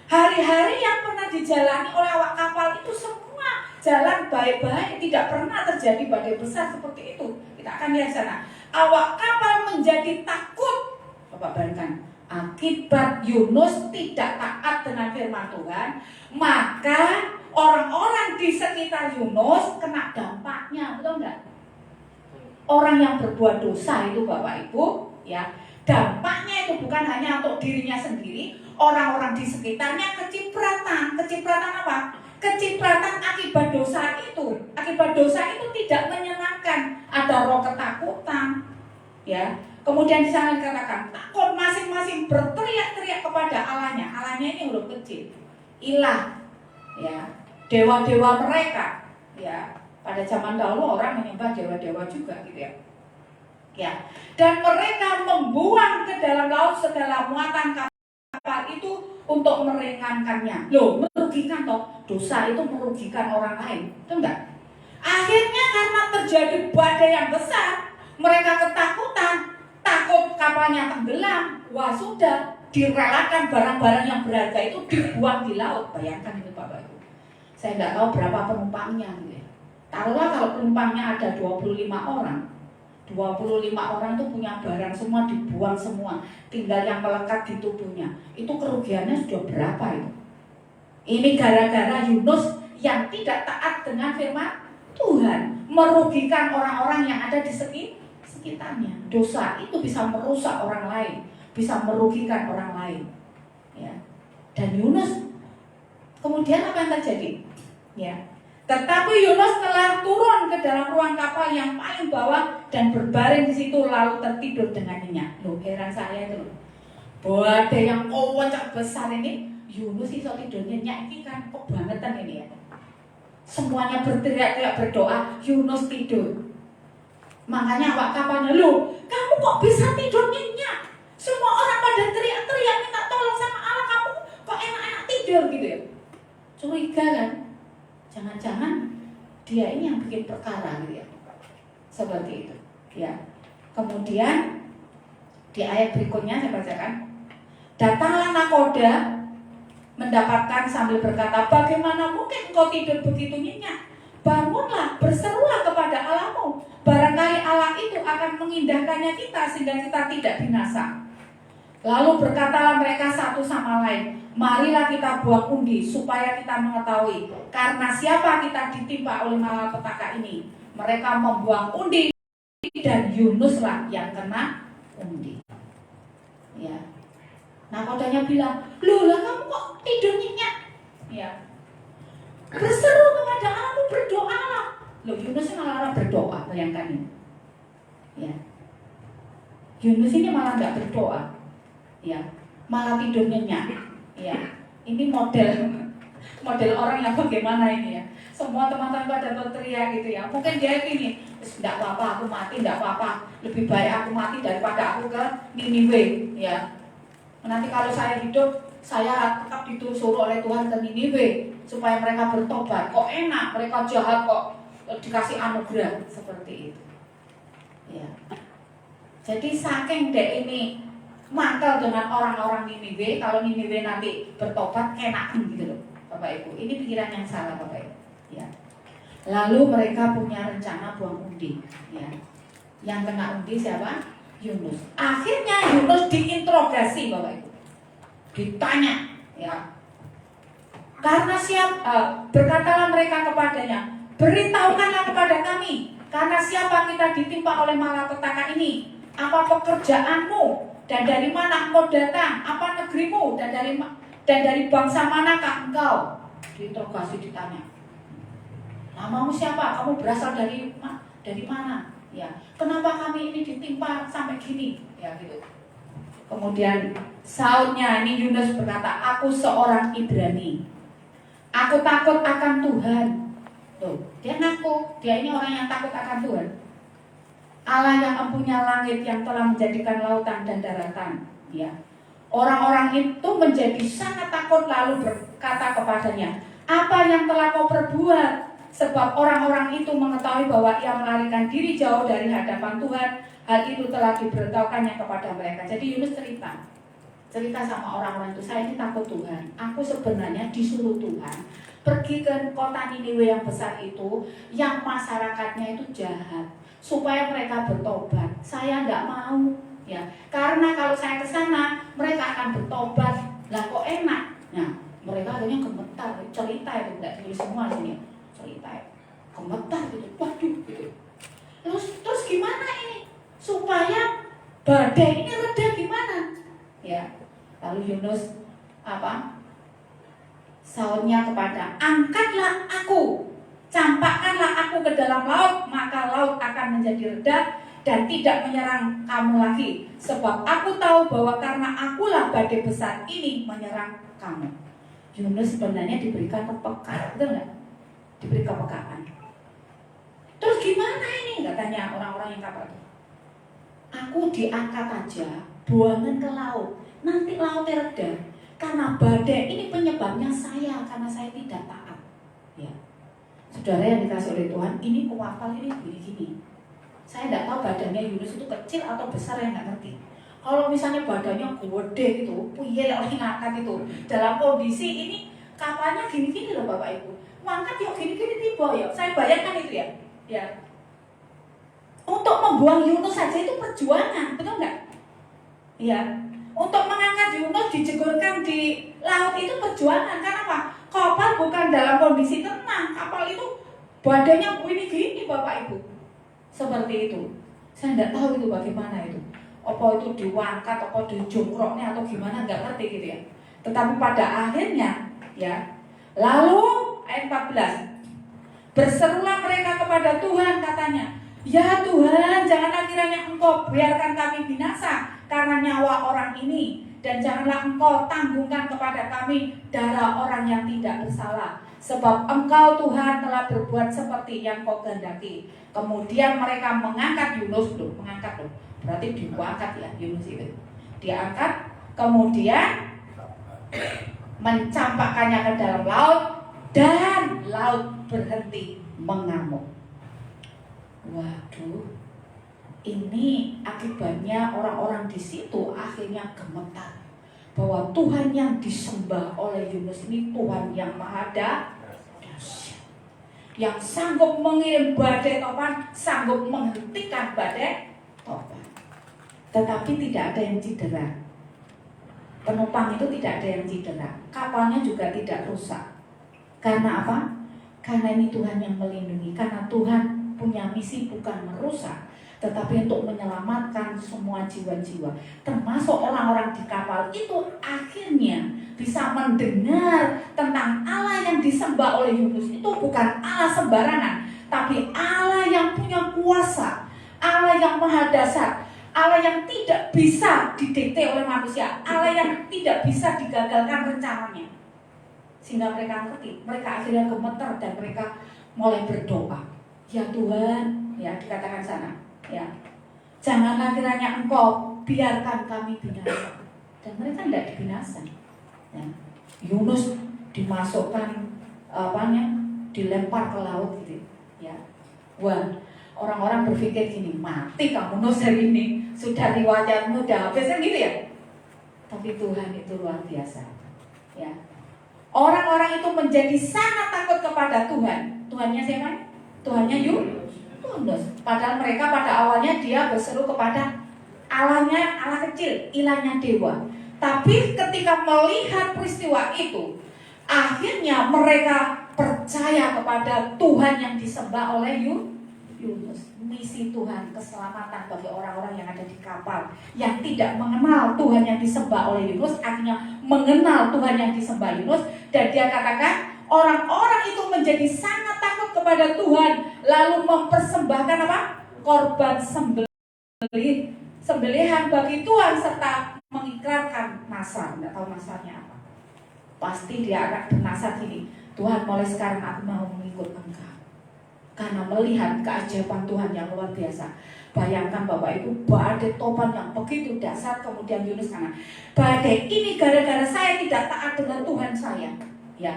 Speaker 6: Hari-hari yang pernah dijalani oleh awak kapal itu semua jalan baik-baik. Tidak pernah terjadi badai besar seperti itu. Kita akan lihat sana. Awak kapal menjadi takut. Bapak bayangkan. Akibat Yunus tidak taat dengan firman Tuhan, maka orang-orang di sekitar Yunus kena dampaknya, betul enggak? Orang yang berbuat dosa itu Bapak Ibu, ya, dampaknya itu bukan hanya untuk dirinya sendiri, orang-orang di sekitarnya kecipratan. Kecipratan apa? Kecipratan akibat dosa itu. Akibat dosa itu tidak menyenangkan, ada roh ketakutan, ya. Kemudian di sana dikatakan takut, masing-masing berteriak-teriak kepada Allahnya. Allahnya ini huruf kecil, ilah, ya, dewa-dewa mereka, ya. Pada zaman dahulu orang menyembah dewa-dewa juga, gitu ya. Ya, dan mereka membuang ke dalam laut segala muatan kapal itu untuk meringankannya. Loh, merugikan toh? Dosa itu merugikan orang lain, itu enggak? Akhirnya karena terjadi badai yang besar, mereka ketakutan. Takut kapalnya tenggelam. Wah, sudah direlakan barang-barang yang berharga itu dibuang di laut. Bayangkan itu Bapak Ibu. Saya nggak tahu berapa penumpangnya gitu ya. Taruhlah kalau penumpangnya ada 25 orang. 25 orang itu punya barang semua dibuang semua. Tinggal yang melekat di tubuhnya. Itu kerugiannya sudah berapa itu? Ini gara-gara Yunus yang tidak taat dengan firman Tuhan, merugikan orang-orang yang ada di sekitarnya. Dosa itu bisa merusak orang lain, bisa merugikan orang lain, ya. Dan Yunus kemudian apa yang terjadi? Ya. Tetapi Yunus telah turun ke dalam ruang kapal yang paling bawah dan berbaring di situ lalu tertidur dengan nyenyak. Loh, heran saya itu. Badai yang kocak besar ini, Yunus iso tidur nyenyak ini kan kebangetan ini ya. Semuanya berteriak-teriak berdoa, Yunus tidur. Makanya awak kapalnya, loh, kamu kok bisa tidur nyenyak? Semua orang pada teriak-teriak minta tolong sama Allah, kamu kok enak-enak tidur gitu ya? Curiga kan? Jangan-jangan dia ini yang bikin perkara gitu ya. Seperti itu, ya. Kemudian di ayat berikutnya saya bacakan. Datanglah nakoda mendapatkan sambil berkata, bagaimana mungkin engkau tidur begitu nyenyak? Bangunlah, berserulah kepada Allahmu. Barangkali Allah itu akan mengindahkannya kita sehingga kita tidak binasa. Lalu berkatalah mereka satu sama lain, marilah kita buang undi supaya kita mengetahui karena siapa kita ditimpa oleh malapetaka ini. Mereka membuang undi dan Yunuslah yang kena undi. Ya. Nah, kodanya bilang, loh lah kamu kok tidur nyenyak? Ya. Berseru kepada Allahmu, berdoalah. Loh, Yunus malah berdoa, bayangkan ini. Ya. Yunus ini malah nggak berdoa, ya, malah tidur nyenyak, ya. Ini model orang yang bagaimana ini ya? Semua teman-teman pada berteriak gitu ya. Mungkin dia ini, tidak apa-apa, aku mati, tidak apa-apa. Lebih baik aku mati daripada aku ke Niniwe, ya. Nanti kalau saya hidup, saya tetap disuruh oleh Tuhan ke Niniwe supaya mereka bertobat. Kok enak, mereka jahat kok dikasih anugerah seperti itu, ya. Jadi saking dek ini mantel dengan orang-orang Niniwe, kalau Niniwe nanti bertobat enak gitu loh, Bapak Ibu. Ini pikiran yang salah, Bapak Ibu. Ya. Lalu mereka punya rencana buang undi, ya. Yang kena undi siapa? Yunus. Akhirnya Yunus diinterogasi, Bapak Ibu. Ditanya, ya. Karena berkatalah mereka kepadanya, beritahukanlah kepada kami, karena siapa kita ditimpa oleh malapetaka ini? Apa pekerjaanmu? Dan dari mana engkau datang? Apa negerimu? Dan dari bangsa manakah engkau? Diinterogasi, ditanya. Namamu siapa? Kamu berasal dari mana? Ya. Kenapa kami ini ditimpa sampai gini? Ya gitu. Kemudian sautnya ini Yunus berkata, aku seorang Ibrani. Aku takut akan Tuhan. Tuh, dia ngaku, dia ini orang yang takut akan Tuhan. Allah yang empunya langit, yang telah menjadikan lautan dan daratan. Ya. Orang-orang itu menjadi sangat takut lalu berkata kepadanya, apa yang telah kau perbuat? Sebab orang-orang itu mengetahui bahwa ia melarikan diri jauh dari hadapan Tuhan. Hal itu telah diberitahukannya kepada mereka. Jadi Yunus cerita sama orang-orang itu, saya ini takut Tuhan. Aku sebenarnya disuruh Tuhan pergi ke kota Niniwe yang besar itu, yang masyarakatnya itu jahat, supaya mereka bertobat. Saya nggak mau, ya, karena kalau saya ke sana mereka akan bertobat. Lah kok enak? Nah, mereka akhirnya gemetar, cerita itu nggak tulis semua sini, cerita, gemetar gitu, waduh gitu. Terus gimana ini supaya badai ini reda gimana? Ya, lalu Yunus sautnya kepada, angkatlah aku, campakkanlah aku ke dalam laut, maka laut akan menjadi reda dan tidak menyerang kamu lagi. Sebab aku tahu bahwa karena akulah badai besar ini menyerang kamu. Yunus sebenarnya diberikan kepekaan, betul nggak? Diberi kepekaan. Terus gimana ini? Katanya orang-orang yang kapal. Aku diangkat aja, buangan ke laut, nanti lautnya reda. Karena badai ini penyebabnya saya, karena saya tidak taat. Ya. Saudara yang dikasih oleh Tuhan, ini kapal ini begini-gini. Saya tidak tahu badannya Yunus itu kecil atau besar, yang nggak ngerti. Kalau misalnya badannya gede gitu, puyel oleh ngangkat itu, dalam kondisi ini kapalnya gini-gini loh Bapak Ibu. Ngangkat yuk gini-gini tiba ya. Saya bayangkan itu ya. Ya. Untuk membuang Yunus saja itu perjuangan, betul nggak? Ya. Untuk mengangkat Yunus dijegurkan di laut itu perjuangan. Karena apa? Kapal bukan dalam kondisi tenang. Kapal itu badannya begini-gini Bapak Ibu. Seperti itu. Saya tidak tahu itu bagaimana itu. Apa itu diangkat, apa dijongkroknya atau gimana, nggak ngerti gitu ya. Tetapi pada akhirnya ya. Lalu ayat 14. Berserulah mereka kepada Tuhan, katanya, ya Tuhan, janganlah kiranya Engkau biarkan kami binasa karena nyawa orang ini, dan janganlah Engkau tanggungkan kepada kami darah orang yang tidak bersalah, sebab Engkau Tuhan telah berbuat seperti yang Kau kehendaki. Kemudian mereka mengangkat Yunus, berarti diangkat ya Yunus itu, diangkat, kemudian mencampakkannya ke dalam laut, dan laut berhenti mengamuk. Waduh, ini akibatnya orang-orang di situ akhirnya gemetar bahwa Tuhan yang disembah oleh Yunus ini Tuhan yang maha dahsyat, yang sanggup mengirim badai topan, sanggup menghentikan badai topan. Tetapi tidak ada yang cedera. Penumpang itu tidak ada yang cedera. Kapalnya juga tidak rusak. Karena apa? Karena ini Tuhan yang melindungi. Karena Tuhan punya misi bukan merusak, tetapi untuk menyelamatkan semua jiwa-jiwa, termasuk orang-orang di kapal itu akhirnya bisa mendengar tentang Allah yang yang disembah oleh Yunus itu bukan Allah sembarangan, tapi Allah yang punya kuasa, Allah yang maha dasar, Allah yang tidak bisa didikte oleh manusia, Allah yang tidak bisa digagalkan rencananya. Sehingga mereka ngerti, mereka akhirnya gemeter dan mereka mulai berdoa. Ya Tuhan, ya dikatakan sana, ya janganlah kiranya Engkau biarkan kami binasa. Dan mereka tidak dibinasa. Ya. Yunus dimasukkan dilempar ke laut gitu. Ya. Wah, orang-orang berpikir gini, mati kamu Yunus hari ini, sudah riwayatmu udah habis kan gitu ya. Tapi Tuhan itu luar biasa. Ya. Orang-orang itu menjadi sangat takut kepada Tuhan. Tuhannya siapa? Tuhannya Yunus. Padahal mereka pada awalnya dia berseru kepada Allahnya, Allah kecil, ilahnya dewa. Tapi ketika melihat peristiwa itu, akhirnya mereka percaya kepada Tuhan yang disembah oleh Yunus. Misi Tuhan, keselamatan bagi orang-orang yang ada di kapal, yang tidak mengenal Tuhan yang disembah oleh Yunus, akhirnya mengenal Tuhan yang disembah Yunus. Dan dia katakan, orang-orang itu menjadi sangat takut kepada Tuhan, lalu mempersembahkan apa? Korban sembelihan bagi Tuhan serta mengikrarkan nasar. Nggak tahu nasarnya apa. Pasti dia akan bernasar gini, Tuhan mulai sekarang aku mau mengikut Engkau. Karena melihat keajaiban Tuhan yang luar biasa. Bayangkan Bapak Ibu, badai topan yang begitu dahsyat, kemudian Yunus karena badai ini gara-gara saya tidak taat dengan Tuhan saya. Ya.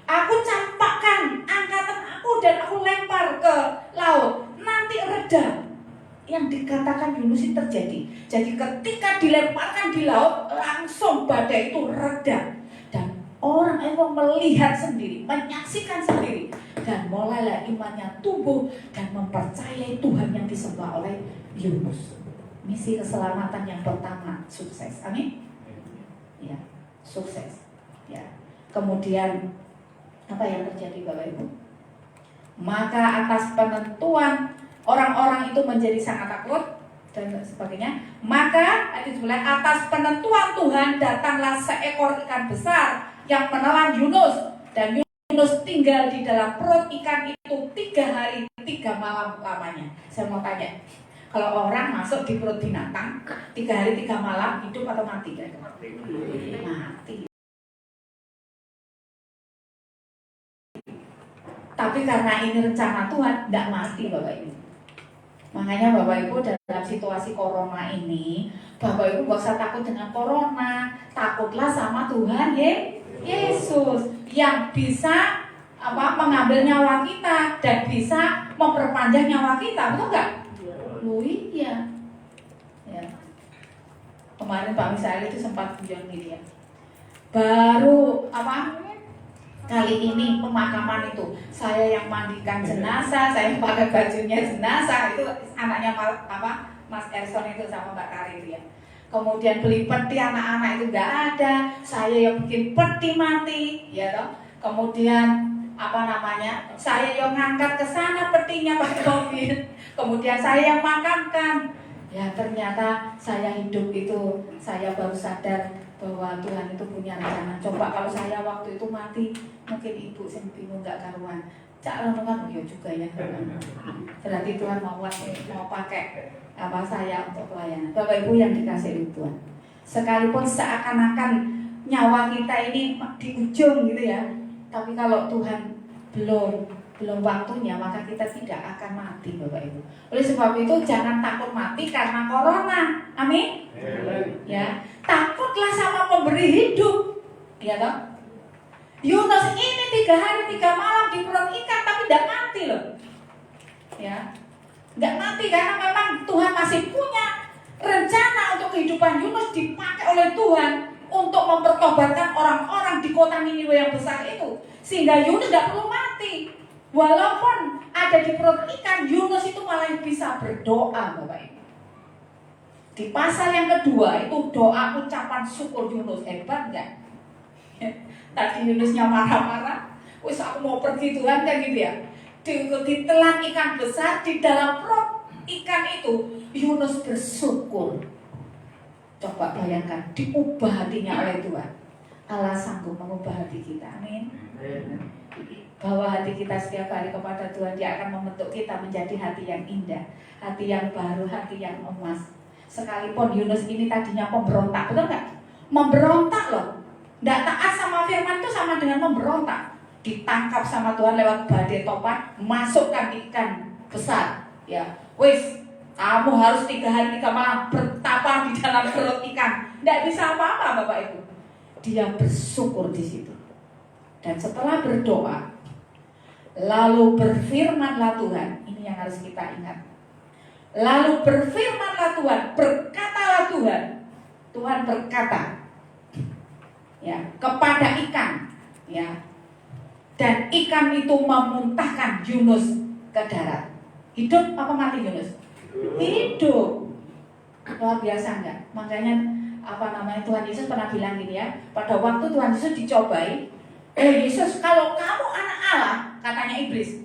Speaker 6: Aku campakkan angkatan aku dan aku lempar ke laut, nanti reda. Yang dikatakan Yunus itu terjadi. Jadi ketika dilemparkan di laut, langsung badai itu reda. Dan orang itu melihat sendiri, menyaksikan sendiri, dan mulailah imannya tumbuh dan mempercayai Tuhan yang disembah oleh Yunus. Misi keselamatan yang pertama sukses. Amin. Ya, sukses. Ya. Kemudian apa yang terjadi Bapak Ibu? Maka atas penentuan orang-orang itu menjadi sangat takut dan sebagainya. Maka atas penentuan Tuhan datanglah seekor ikan besar yang menelan Yunus, dan Yunus tinggal di dalam perut ikan itu 3 hari 3 malam lamanya. Saya mau tanya, kalau orang masuk di perut binatang 3 hari 3 malam, hidup atau mati? Mati. Tapi karena ini rencana Tuhan, tidak mati Bapak Ibu. Makanya Bapak Ibu dalam situasi corona ini, Bapak Ibu gak usah takut dengan corona, takutlah sama Tuhan Yesus yang bisa mengambil nyawa kita dan bisa memperpanjang nyawa kita, betul nggak? Iya. Ya. Kemarin Pak Misael itu sempat bilang gini ya, baru kali ini pemakaman itu saya yang mandikan jenazah, saya yang pakai bajunya jenazah, itu anaknya Mas Erson itu sama Mbak Karir ya. Kemudian beli peti anak-anak itu nggak ada, saya yang bikin peti mati, ya toh. Kemudian saya yang ngangkat ke sana petinya pakai mobil. Kemudian saya yang makamkan. Ya ternyata saya hidup itu, saya baru sadar bahwa Tuhan itu punya rencana. Coba kalau saya waktu itu mati, mungkin ibu bingung nggak karuan. Cak renungan ya juga ya. Berarti Tuhan mau pakai saya untuk pelayanan. Bapak Ibu yang dikasihi Tuhan, sekalipun seakan-akan nyawa kita ini di ujung gitu ya, tapi kalau Tuhan belum waktunya, maka kita tidak akan mati Bapak Ibu. Oleh sebab itu jangan takut mati karena corona. Amin. Ya, takutlah sama pemberi hidup. Ya toh? Yunus ini 3 hari 3 malam di perut ikan tapi tidak mati loh. Ya, tidak mati karena memang Tuhan masih punya rencana untuk kehidupan Yunus dipakai oleh Tuhan untuk mempertobatkan orang-orang di kota Niniwe yang besar itu, sehingga Yunus tidak perlu mati. Walaupun ada di perut ikan, Yunus itu malah bisa berdoa Bapak Ibu. Di pasal yang kedua itu doa ucapan syukur Yunus, hebat enggak? Tadi Yunusnya marah-marah, wis aku mau pergi Tuhan kan gitu ya. Ditelan ikan besar di dalam perut ikan itu, Yunus bersyukur. Coba bayangkan, diubah hatinya oleh Tuhan. Allah sanggup mengubah hati kita. Amin. Bawa hati kita setiap hari kepada Tuhan. Dia akan membentuk kita menjadi hati yang indah, hati yang baru, hati yang emas. Sekalipun Yunus ini tadinya pemberontak, betul nggak? Memberontak loh. Nggak taat sama firman itu sama dengan memberontak. Ditangkap sama Tuhan lewat badai topan, masukkan ikan besar. Ya, wis, kamu harus 3 hari 3 malam bertapa di dalam perut ikan. Nggak bisa apa-apa Bapak Ibu. Dia bersyukur di situ. Dan setelah berdoa, lalu berfirmanlah Tuhan. Ini yang harus kita ingat. Lalu berfirmanlah Tuhan, berkatalah Tuhan. Tuhan berkata, ya, kepada ikan, ya. Dan ikan itu memuntahkan Yunus ke darat. Hidup apa mati Yunus? Hidup. Luar biasa enggak? Makanya Tuhan Yesus pernah bilang gini ya, pada waktu Tuhan Yesus dicobai, Yesus, kalau kamu anak Allah, katanya iblis,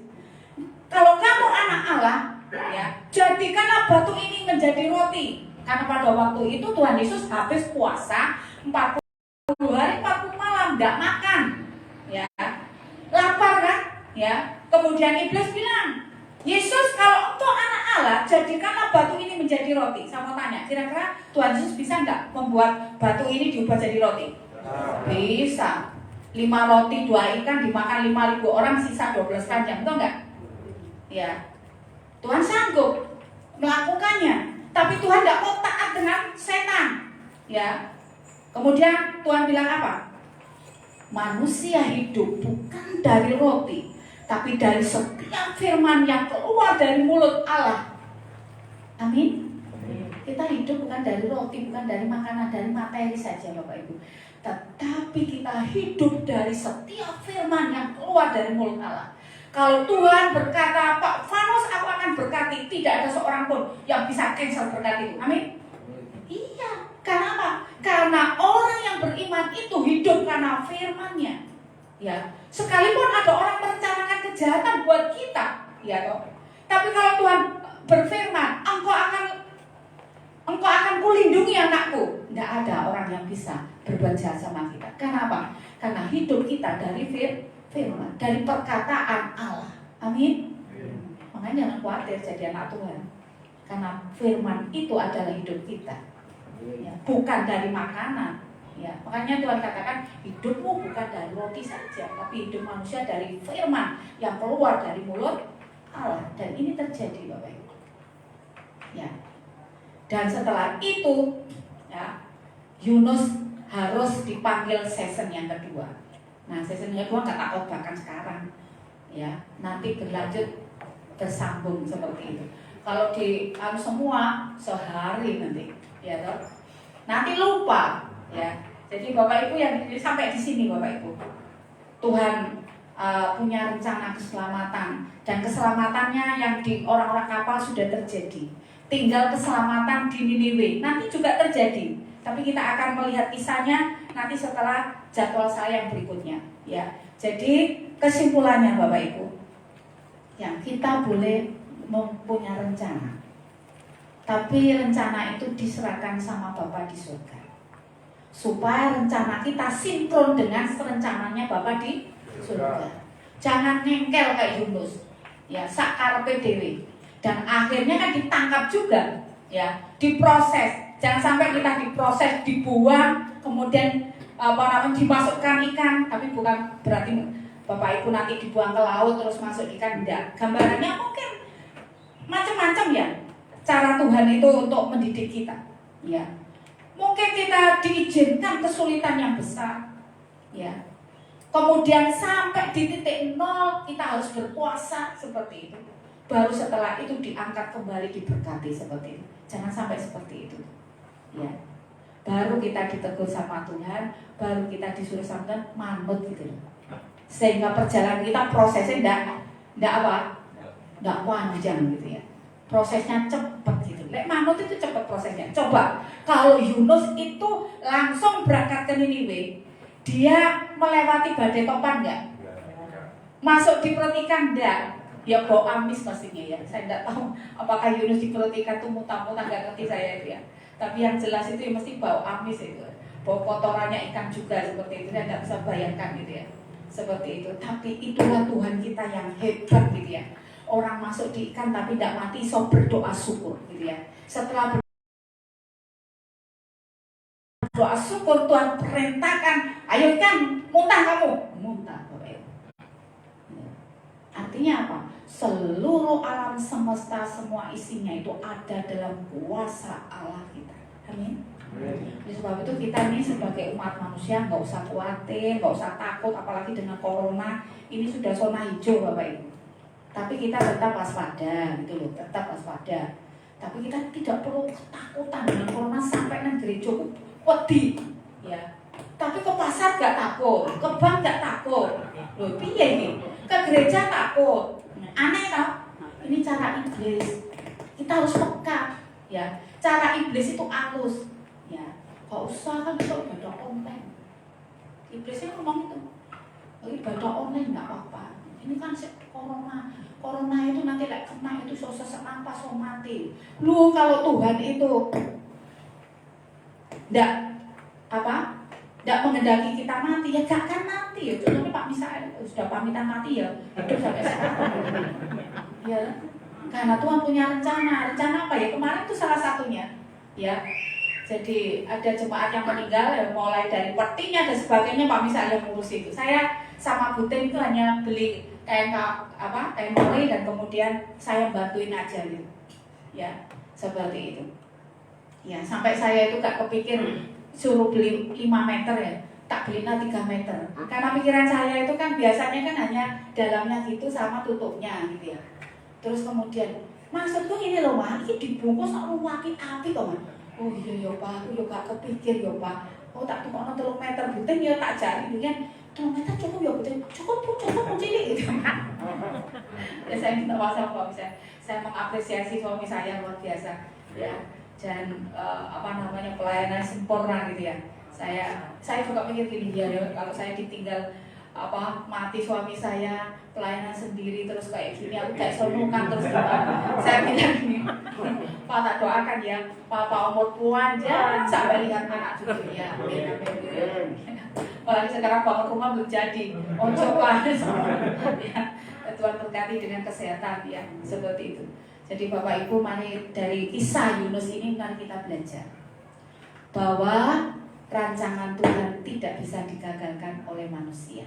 Speaker 6: kalau kamu anak Allah, ya, jadikanlah batu ini menjadi roti. Karena pada waktu itu Tuhan Yesus habis puasa 40 hari 40 malam enggak makan, ya, lapar kan, ya. Kemudian iblis bilang, Yesus, kalau engkau anak Allah, jadikanlah batu ini menjadi roti. Saya mau tanya, kira-kira Tuhan Yesus bisa nggak membuat batu ini diubah jadi roti? Bisa. 5 roti, 2 ikan dimakan 5.000 orang, sisa 12 keranjang, betul nggak? Ya, Tuhan sanggup melakukannya. Tapi Tuhan nggak mau taat dengan setan. Ya. Kemudian Tuhan bilang apa? Manusia hidup bukan dari roti, tapi dari setiap firman yang keluar dari mulut Allah. Amin. Kita hidup bukan dari roti, bukan dari makanan, dari materi saja Bapak Ibu. Tetapi kita hidup dari setiap firman yang keluar dari mulut Allah. Kalau Tuhan berkata, Pak Vanos, aku akan berkati, tidak ada seorang pun yang bisa cancel berkat itu. Amin. Iya, karena apa? Karena orang yang beriman itu hidup karena firman-Nya. Ya, sekalipun ada orang merencanakan kejahatan buat kita, ya toh. Tapi kalau Tuhan berfirman, engkau akan kulindungi anakku. Tidak ada orang yang bisa berbuat jahat sama kita. Kenapa? Karena hidup kita dari firman, dari perkataan Allah. Amin. Makanya jangan khawatir jadi anak Tuhan. Karena firman itu adalah hidup kita. Ya, bukan dari makanan. Ya, makanya Tuhan katakan hidupmu bukan dari roti saja, tapi hidup manusia dari firman yang keluar dari mulut Allah. Dan ini terjadi Bapak Ibu. Ya. Dan setelah itu, ya, Yunus harus dipanggil season yang kedua. Nah, season yang kedua nggak tak khotbahkan sekarang. Ya, nanti berlanjut bersambung seperti itu. Kalau di semua sehari nanti, ya toh. Nanti lupa. Ya, jadi Bapak Ibu yang sampai di sini Bapak Ibu, Tuhan punya rencana keselamatan, dan keselamatannya yang di orang-orang kapal sudah terjadi. Tinggal keselamatan di Niniwe nanti juga terjadi. Tapi kita akan melihat kisahnya nanti setelah jadwal saya yang berikutnya. Ya, jadi kesimpulannya Bapak Ibu, yang kita boleh mempunyai rencana, tapi rencana itu diserahkan sama Bapa di surga, supaya rencana kita sinkron dengan rencananya Bapa di surga. Jangan nengkel kayak Yunus, ya, sakarepe dhewe. Dan akhirnya kan ditangkap juga, ya, diproses. Jangan sampai kita diproses, dibuang, kemudian dimasukkan ikan, tapi bukan berarti Bapak Ibu nanti dibuang ke laut terus masuk ikan, enggak. Gambarannya mungkin macam-macam ya. Cara Tuhan itu untuk mendidik kita, ya. Mungkin kita diizinkan kesulitan yang besar, ya. Kemudian sampai di titik nol kita harus berpuasa seperti itu. Baru setelah itu diangkat kembali, diberkati seperti itu. Jangan sampai seperti itu, ya. Baru kita ditegur sama Tuhan, baru kita disuruh sama Tuhan manut gitu loh. Sehingga perjalanan kita prosesnya enggak panjang gitu ya. Prosesnya cepat gitu. Lek manut itu cepat prosesnya. Coba kalau Yunus itu langsung berangkat ke Niniwe, dia melewati badai topan enggak? Masuk di perut ikan enggak? Ya bau amis pastinya ya. Saya enggak tahu apakah Yunus di perut ikan itu muntah-muntah, enggak ngerti saya itu ya. Tapi yang jelas itu ya mesti bau amis itu. bawa kotorannya ikan juga seperti itu, Anda bisa bayangkan gitu ya, seperti itu. Tapi itulah Tuhan kita yang hebat gitu ya. Orang masuk di ikan tapi tidak mati, so berdoa syukur gitu ya. Setelah berdoa syukur, Tuhan perintahkan, ayo ikan, muntah kamu, muntah Bapak Ibu. Artinya apa? Seluruh alam semesta, semua isinya itu ada dalam kuasa Allah kita. Amin. Oleh sebab itu kita ini sebagai umat manusia nggak usah khawatir, nggak usah takut, apalagi dengan corona ini sudah zona hijau Bapak Ibu. Tapi kita tetap waspada gitu loh, tetap waspada. Tapi kita tidak perlu ketakutan dengan corona sampai nang gereja wedi ya. Tapi ke pasar gak takut, ke bank gak takut. Loh piye ini? Ke gereja takut. Aneh tau? Ini cara iblis. Kita harus peka ya. Cara iblis itu halus ya. Gak usah kan kita ibadah online. Iblisnya ngomong itu. Ibadah online gak apa-apa. Ini kan corona itu nanti lek kena itu so sesak nafas so mati. Lu kalau Tuhan itu ndak menghendaki kita mati ya gak akan mati ya. Contohnya Pak Misael sudah pamitan mati ya hidup sampai sekarang ya, karena Tuhan punya rencana apa ya, kemarin itu salah satunya ya. Jadi ada jemaat yang meninggal ya, mulai dari petinya dan sebagainya Pak Misael yang ngurus itu. Saya sama Butin itu hanya beli kain mori dan kemudian saya bantuin aja gitu ya, seperti itu ya. Sampai saya itu gak kepikir suruh beli 5 meter ya, tak belinya 3 meter. Karena pikiran saya itu kan biasanya kan hanya dalamnya gitu sama tutupnya gitu ya. Terus kemudian maksudku ini loh Mas, ini dibungkus sama wakil api kok Mas. Oh iya ya Pak, aku ya gak kepikir ya Pak. Oh tak tukokno 3 meter Butin ya tak jari kan 3 meter cukup ya Butin. Cukup cilik gitu. Ya saya minta maaf kalau saya mengapresiasi suami saya luar biasa ya. Dan pelayanan sempurna gitu ya. Saya juga mikir gini ya, kalau saya ditinggal mati suami saya, pelayanan sendiri terus kayak gini, aku kayak sonukan terus gimana. Saya bilang gini, Pak tak doakan ya, Papa umur panjang sampai lihat anak cucu ya. Apalagi sekarang bangun rumah belum jadi, coba ya, Tuhan berkati dengan kesehatan ya, seperti itu. Jadi Bapak Ibu, mari dari kisah Yunus ini mari kita belajar bahwa rancangan Tuhan tidak bisa digagalkan oleh manusia.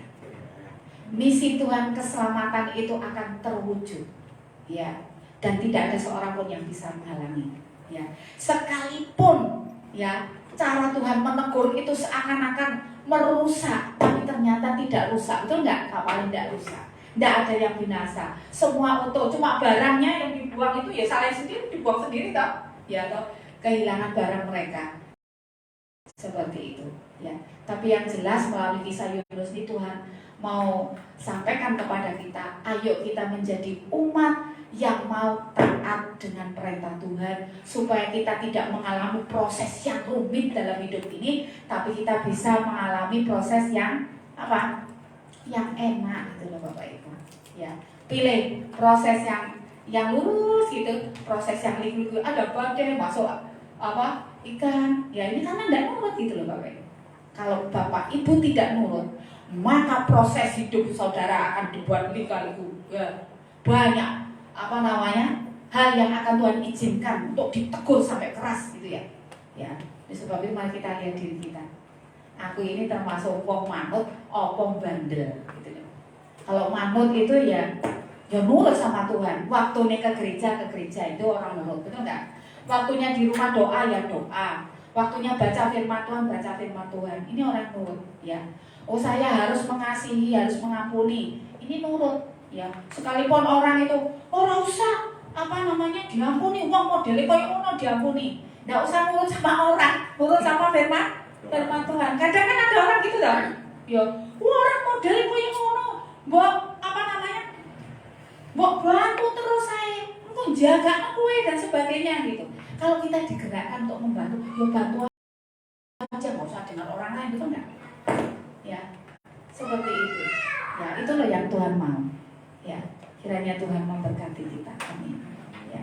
Speaker 6: Misi Tuhan keselamatan itu akan terwujud ya, dan tidak ada seorang pun yang bisa menghalangi ya. Sekalipun ya cara Tuhan menegur itu seakan-akan merusak, tapi ternyata tidak rusak, betul nggak? Kapalnya tidak rusak. Tidak ada yang binasa, semua utuh. Cuma barangnya yang dibuang itu ya salah sendiri, dibuang sendiri toh, ya toh, kehilangan barang mereka. Seperti itu, ya. Tapi yang jelas melalui kisah Yunus ini Tuhan mau sampaikan kepada kita, ayo kita menjadi umat yang mau taat dengan perintah Tuhan, supaya kita tidak mengalami proses yang rumit dalam hidup ini, tapi kita bisa mengalami proses yang yang enak gitu loh Bapak Ibu ya. Pilih proses yang lurus gitu, proses yang liku-liku, ada badai masuk ikan ya, ini karena tidak nurut gitu loh Bapak Ibu. Kalau Bapak Ibu tidak nurut, maka proses hidup saudara akan dibuat liku-liku ya. Banyak hal yang akan Tuhan izinkan untuk ditegur sampai keras gitu ya. Ya, sebab itu mari kita lihat diri kita. Aku ini termasuk wong manut, opong bandel gitu. Kalau manut itu ya nurut sama Tuhan. Waktunya ke gereja itu orang nurut, betul nggak? Waktunya di rumah doa ya doa. Waktunya baca firman Tuhan. Ini orang nurut ya. Oh saya harus mengasihi, harus mengampuni. Ini nurut ya. Sekalipun orang itu ora usah diampuni, wong modele koyo ngono diampuni. Nggak usah nurut sama orang, nurut sama firman Tuhan. Kadang kan ada orang gitu kan, ya, orang modelnya kayak ngono, mbok bantu terus saya, untuk jaga kue dan sebagainya gitu. Kalau kita digerakkan untuk membantu, ya bantu aja, nggak usah dengan orang lain, betul nggak? Ya, seperti itu. Ya, itu loh yang Tuhan mau. Ya, kiranya Tuhan memberkati kita. Amin. Ya.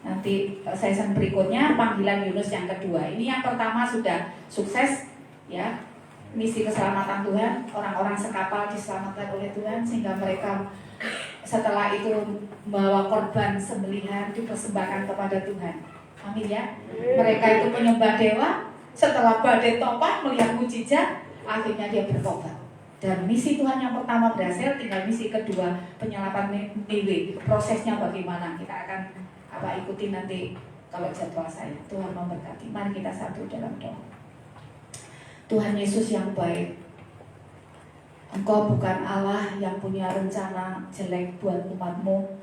Speaker 6: Nanti season berikutnya panggilan Yunus yang kedua. Ini yang pertama sudah sukses, ya, misi keselamatan Tuhan, orang-orang sekapal diselamatkan oleh Tuhan sehingga mereka setelah itu membawa korban sembelihan dipersembahkan kepada Tuhan. Amin ya. Mereka itu menyembah dewa, setelah badai topan melihat mujizat, akhirnya dia bertobat. Dan misi Tuhan yang pertama berhasil, tinggal misi kedua penyelapan Ninewe. Prosesnya bagaimana? Kita akan ikuti nanti kalau jadwal saya. Tuhan memberkati. Mari kita satu dalam doa. Tuhan Yesus yang baik, Engkau bukan Allah yang punya rencana jelek buat umat-Mu.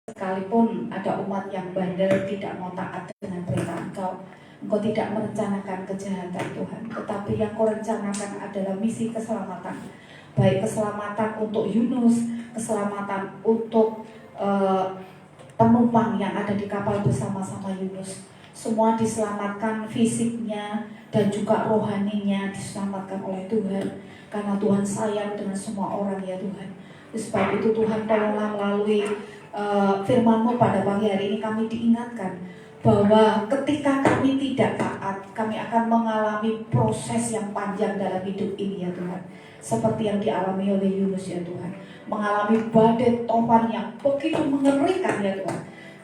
Speaker 6: Sekalipun ada umat yang bandel tidak mau taat dengan perintah Engkau, Engkau tidak merencanakan kejahatan Tuhan, tetapi yang Kau rencanakan adalah misi keselamatan. Baik keselamatan untuk Yunus, keselamatan untuk penumpang yang ada di kapal bersama-sama Yunus. Semua diselamatkan fisiknya dan juga rohaninya diselamatkan oleh Tuhan. Karena Tuhan sayang dengan semua orang ya Tuhan. Sebab itu Tuhan tolonglah melalui firman-Mu pada pagi hari ini kami diingatkan bahwa ketika kami tidak taat, kami akan mengalami proses yang panjang dalam hidup ini ya Tuhan. Seperti yang dialami oleh Yunus ya Tuhan. Mengalami badai topan yang begitu mengerikan ya Tuhan.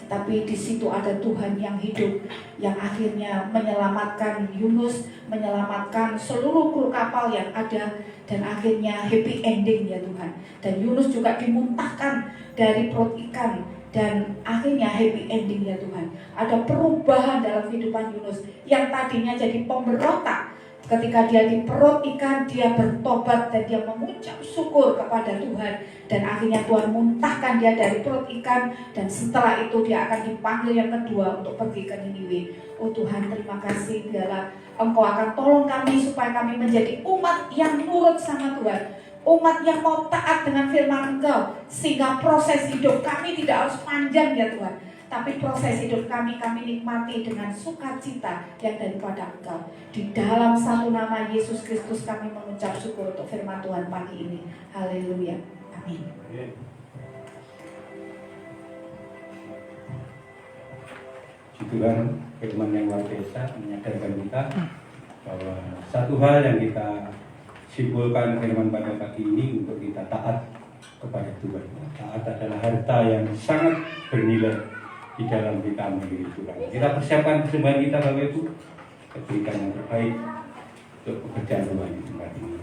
Speaker 6: Tapi di situ ada Tuhan yang hidup, yang akhirnya menyelamatkan Yunus, menyelamatkan seluruh kru kapal yang ada, dan akhirnya happy ending ya Tuhan. Dan Yunus juga dimuntahkan dari perut ikan, dan akhirnya happy ending ya Tuhan. Ada perubahan dalam kehidupan Yunus yang tadinya jadi pemberontak. Ketika dia di perut ikan, dia bertobat dan dia mengucap syukur kepada Tuhan. Dan akhirnya Tuhan muntahkan dia dari perut ikan. Dan setelah itu dia akan dipanggil yang kedua untuk pergi ke Niniwe. Oh Tuhan, terima kasih. Biarlah Engkau akan tolong kami supaya kami menjadi umat yang nurut sama Tuhan. Umat yang mau taat dengan firman Engkau. Sehingga proses hidup kami tidak harus panjang ya Tuhan. Tapi proses hidup kami nikmati dengan sukacita yang daripada Engkau. Di dalam satu nama Yesus Kristus kami mengucap syukur untuk firman Tuhan pagi ini. Haleluya. Amin.
Speaker 1: Tuhan, firman yang luar biasa menyadarkan kita bahwa satu hal yang kita simpulkan firman pada pagi ini untuk kita taat kepada Tuhan. Taat adalah harta yang sangat bernilai di dalam kita memiliki Tuhan. Kita persiapkan persembahan kita Bapak Ibu, berikan yang terbaik untuk pekerjaan Tuhan di tempat ini.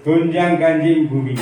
Speaker 1: Gonjang ganjing bumi.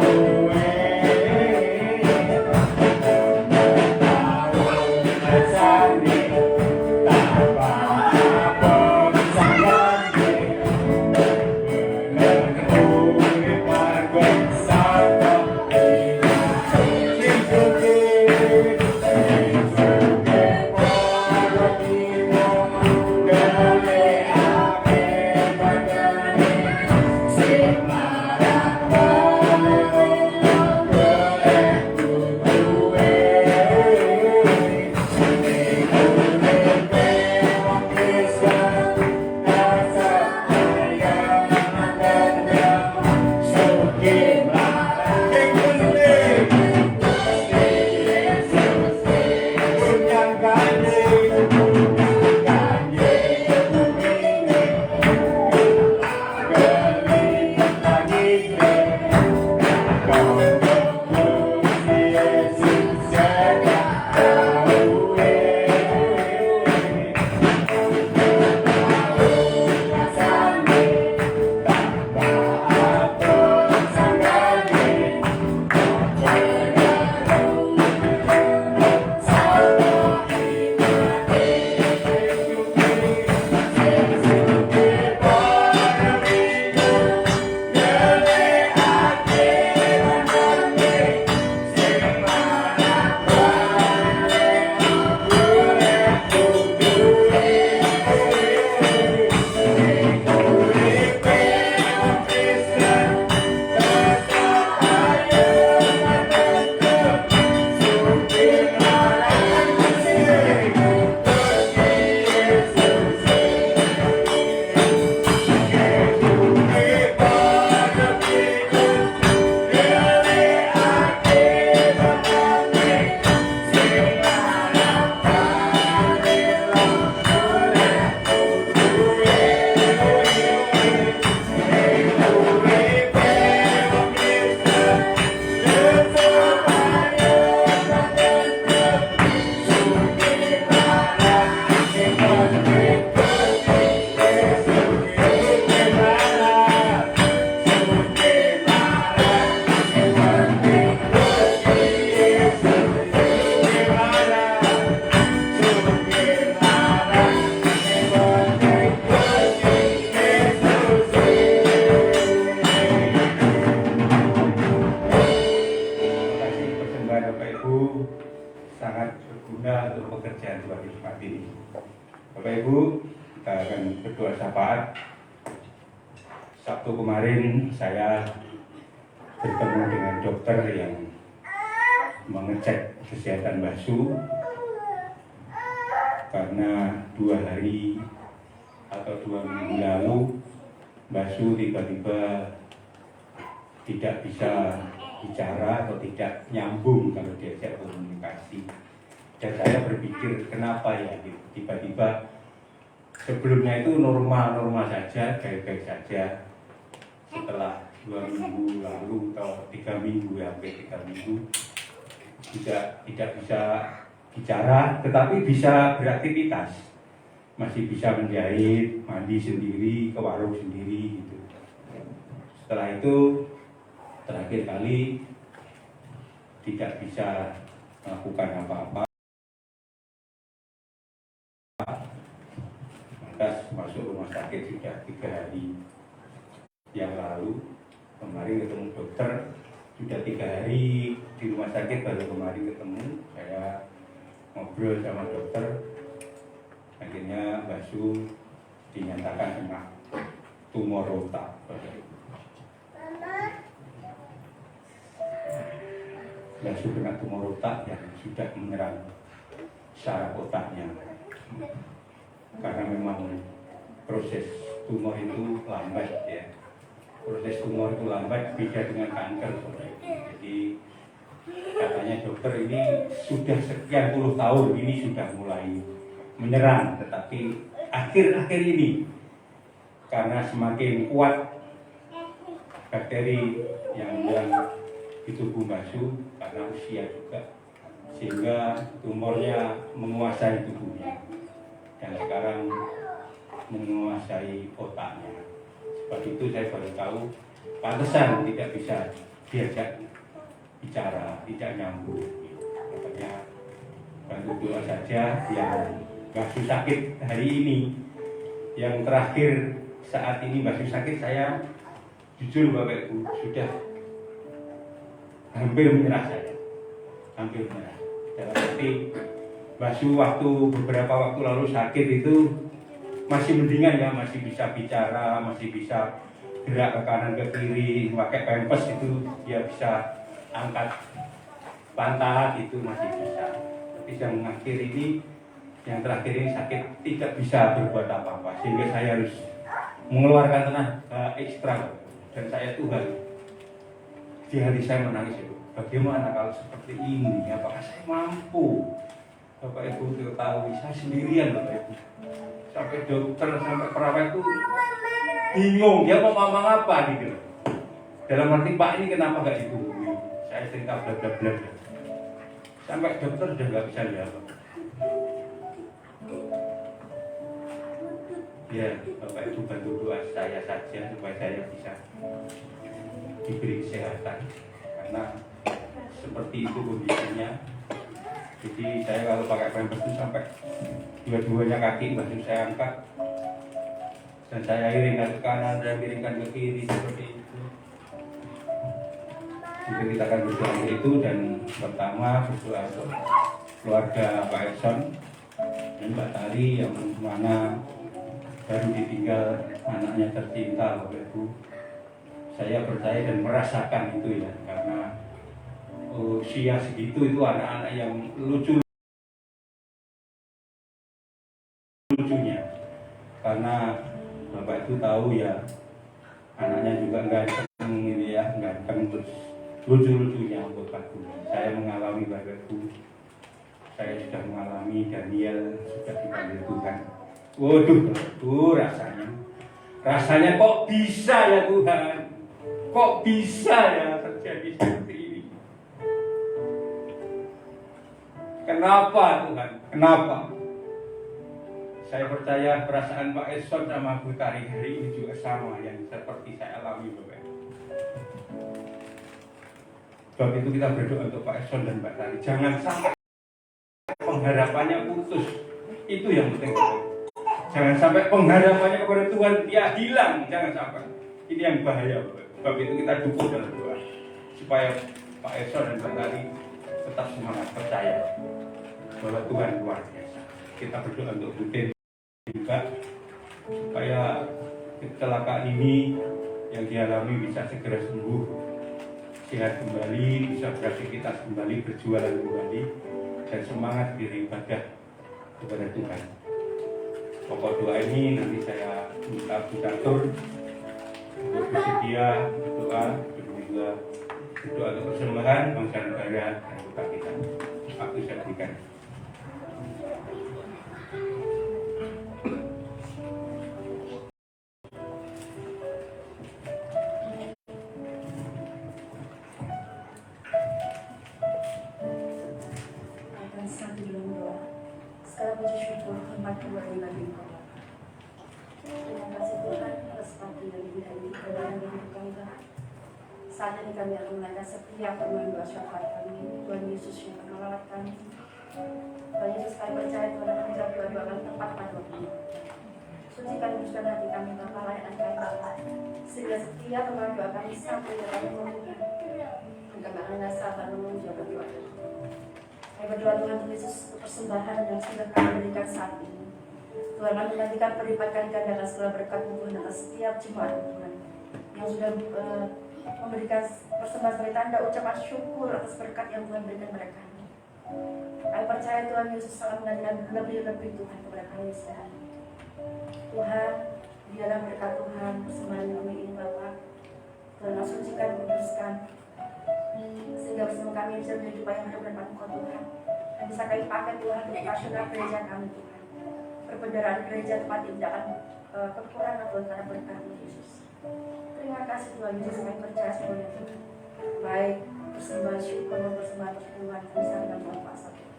Speaker 7: Oh,
Speaker 1: berguna untuk pekerjaan sebagai Jumat ini. Bapak Ibu, kita akan berdoa syafaat. Sabtu kemarin saya bertemu dengan dokter yang mengecek kesehatan Mbah Su, karena 2 hari atau 2 minggu lalu Mbah Su tiba-tiba tidak bisa bicara atau tidak nyambung kalau diajak komunikasi. Dan saya berpikir kenapa ya tiba-tiba sebelumnya itu normal-normal saja, baik-baik saja. Setelah 2 minggu lalu atau 3 minggu ya, hampir 3 minggu tidak bisa bicara, tetapi bisa beraktivitas, masih bisa menjahit, mandi sendiri, ke warung sendiri gitu. Setelah itu terakhir kali tidak bisa melakukan apa-apa, lantas masuk rumah sakit sudah 3 hari yang lalu. Kemarin ketemu dokter, sudah 3 hari di rumah sakit, baru kemarin ketemu. Saya ngobrol sama dokter, akhirnya Mbah Su dinyatakan kena tumor otak. Mbah Su kena tumor otak yang sudah menyerang saraf otaknya. Karena memang proses tumor itu lambat ya. Proses tumor itu lambat, beda dengan kanker. Jadi katanya dokter ini sudah sekian puluh tahun ini sudah mulai menyerang, tetapi akhir-akhir ini karena semakin kuat bakteri yang menyerang di tubuh Mbah Su karena usia juga, sehingga tumornya menguasai tubuhnya dan sekarang menguasai otaknya. Sebab itu saya baru tahu pantesan tidak bisa diajak bicara, tidak nyambung. Makanya bantu doa saja yang Mbah Su sakit hari ini. Yang terakhir saat ini Mbah Su sakit, saya jujur Bapak Ibu sudah hampir menyerah saya, hampir menyerah. Dalam arti Mbah Su waktu beberapa waktu lalu sakit itu masih mendingan ya, masih bisa bicara, masih bisa gerak ke kanan ke kiri, pakai pampers itu dia bisa angkat pantat, itu masih bisa. Tapi yang akhir ini, yang terakhir ini sakit tidak bisa berbuat apa-apa, sehingga saya harus mengeluarkan tenaga ekstra. Dan saya Tuhan, di hari saya menangis itu, bagaimana kalau seperti ini? Apakah saya mampu? Bapak Ibu ketahui, saya sendirian Bapak Ibu. Sampai dokter, sampai perawat itu bingung, dia mau ngomong apa gitu. Dalam arti, Pak ini kenapa gak dihubungi? Saya cerita bla bla bla. Sampai dokter udah gak bisa jawab. Ya, Bapak Ibu bantu doa saya saja supaya saya bisa diberi kesehatan, karena seperti itu kondisinya. Jadi saya kalau pakai pampers itu sampai dua-duanya kaki Mbah Su saya angkat dan saya iringkan ke kanan dan iringkan ke kiri seperti itu. Jadi kita akan berdoa untuk itu, dan pertama berdoa untuk keluarga Pak Edson dan Mbak Tari yang mana baru ditinggal anaknya tercinta Bapak Ibu. Saya percaya dan merasakan itu ya, karena usia segitu itu anak-anak yang lucunya, karena Bapak itu tahu ya anaknya juga ganteng ini ya, ganteng terus lucu-lucunya buat aku. Saya mengalami Bapak Ibu, saya sudah mengalami Daniel sudah dipanggil Tuhan. Waduh, rasanya kok bisa ya Tuhan, kok bisa ya terjadi seperti ini. Kenapa Tuhan? Kenapa? Saya percaya perasaan Pak Edson sama Bu Tari hari ini juga sama yang seperti saya alami Bapak. Sebab itu kita berdoa untuk Pak Edson dan Mbak Tari. Jangan sampai pengharapannya putus. Itu yang penting. Jangan sampai pengharapannya kepada Tuhan dia hilang. Jangan sampai. Ini yang bahaya Bapak. Sebab itu kita dukung dalam doa supaya Pak Edson dan Mbak Tari tetap semangat percaya. bahwa Tuhan luar biasa. Kita berdoa untuk Butet juga supaya kecelakaan ini yang dialami bisa segera sembuh, sehat kembali, bisa beraktivitas kembali, berjualan kembali, dan semangat beribadah kepada Tuhan. Pokok doa ini nanti saya minta Bu Catur untuk bersedia berdoa, juga berdoa untuk persembahan bangsa negara dan kota kita. Waktu saya berikan.
Speaker 5: Akan sambil berdoa. Segala puji syukur hormat kembali bagi Engkau. Terima kasih Tuhan atas pagi dan indah ini kebenaran hidup kami Tuhan. Saat ini kami akan menaikkan setiap permohonan doa syafaat kami. Tuhan Yesus yang akan merawat kami. Tuhan Yesus, kami percaya Tuhan akan menjawab doa-doa kami tepat pada waktu ini. Sucikan kuduskan hati kami Bapa, layanan kami Bapa. Sehingga setiap permohonan doa kami sampai ke kami memohon. Engkau akan sabar menjawab doa kami. Kami berdoa Tuhan Yesus untuk persembahan yang sudah kami berikan saat ini. Tuhan, kami menantikan berlipat kali ganda atas segala berkat Tuhan atas setiap jemaat Tuhan yang sudah memberikan persembahan sebagai tanda ucapan syukur atas berkat yang Tuhan berikan mereka. Kami percaya Tuhan Yesus sangat menantikan lebih-lebih Tuhan kepada kami sekarang. Tuhan, biarlah berkat Tuhan persembahan kami ini Bapa. Tuhan, sucikan, kuduskan, sehingga bersama kami bisa menjadi upaya yang berdepan Engkau Tuhan, dan bisa kami pakai Tuhan untuk operasional gereja kami Tuhan. Perbendaharaan gereja tempat ini tidak akan kekurangan Tuhan karena berkat Yesus. Terima kasih Tuhan Yesus, kami percaya semuanya Tuhan. Baik persembahan syukur dan persembahan persembahan kami sangat dalam kuasa Tuhan.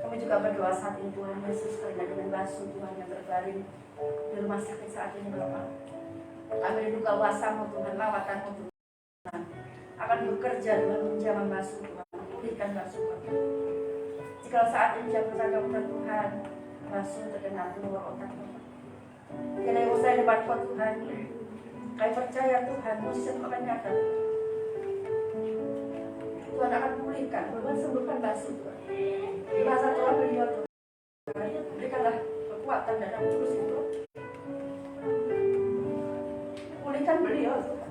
Speaker 5: Kami juga berdoa saat ini Tuhan Yesus, karena dengan basuh Tuhan yang terbaring di rumah sakit saat ini Bapak. Kami rindu kuasa-Mu Tuhan, lawatan-Mu Tuhan akan bekerja Tuhan menjamah basuh Tuhan, berikan basuh Tuhan. Jika saat ini jam berjaga Tuhan, basuh terkena keluar otak Tuhan. Tiada yang usai depan Kau Tuhan. Kami percaya Tuhan, musik akan nyata. Tuhan akan pulihkan, Tuhan sembuhkan basuh Tuhan. Di masa Tuhan beliau Tuhan, berikanlah kekuatan dalam terus itu. Pulihkan beliau Tuhan.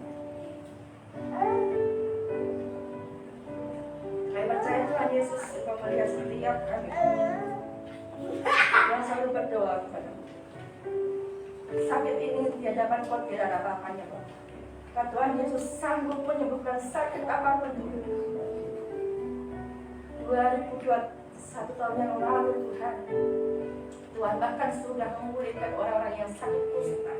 Speaker 5: Kami percaya Tuhan Yesus, Engkau melihat setiap kami yang selalu berdoa kepada-Mu. Sakit ini di hadapan Kau tidak ada apa-apanya Pak. Karena Tuhan Yesus sanggup menyembuhkan sakit apapun itu. 2021 tahun yang lalu Tuhan, Tuhan bahkan sudah memulihkan orang-orang yang sakit kusta,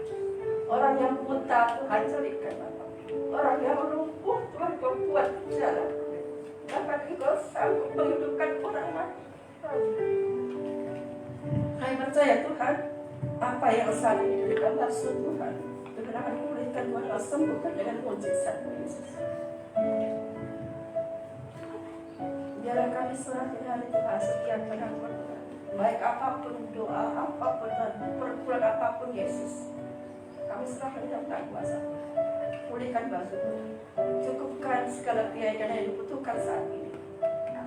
Speaker 5: orang yang buta Tuhan celitkan Bapak, orang yang lumpuh Tuhan Kau buat jalan, bahkan Engkau sanggup menghidupkan orang mati. Kami percaya Tuhan, apa yang saat ini diberikan maksud Tuhan, Tuhan akan memulihkan, Tuhan akan sembuhkan dengan mujizat Yesus. Biarlah kami semakin hari Tuhan setiap pengakuan Tuhan, baik apapun doa, apapun dan perbuatan apapun Yesus, kami serahkan dalam tangan kuasa. Pulihkan basuh Tuhan, cukupkan segala biaya yang dibutuhkan saat ini.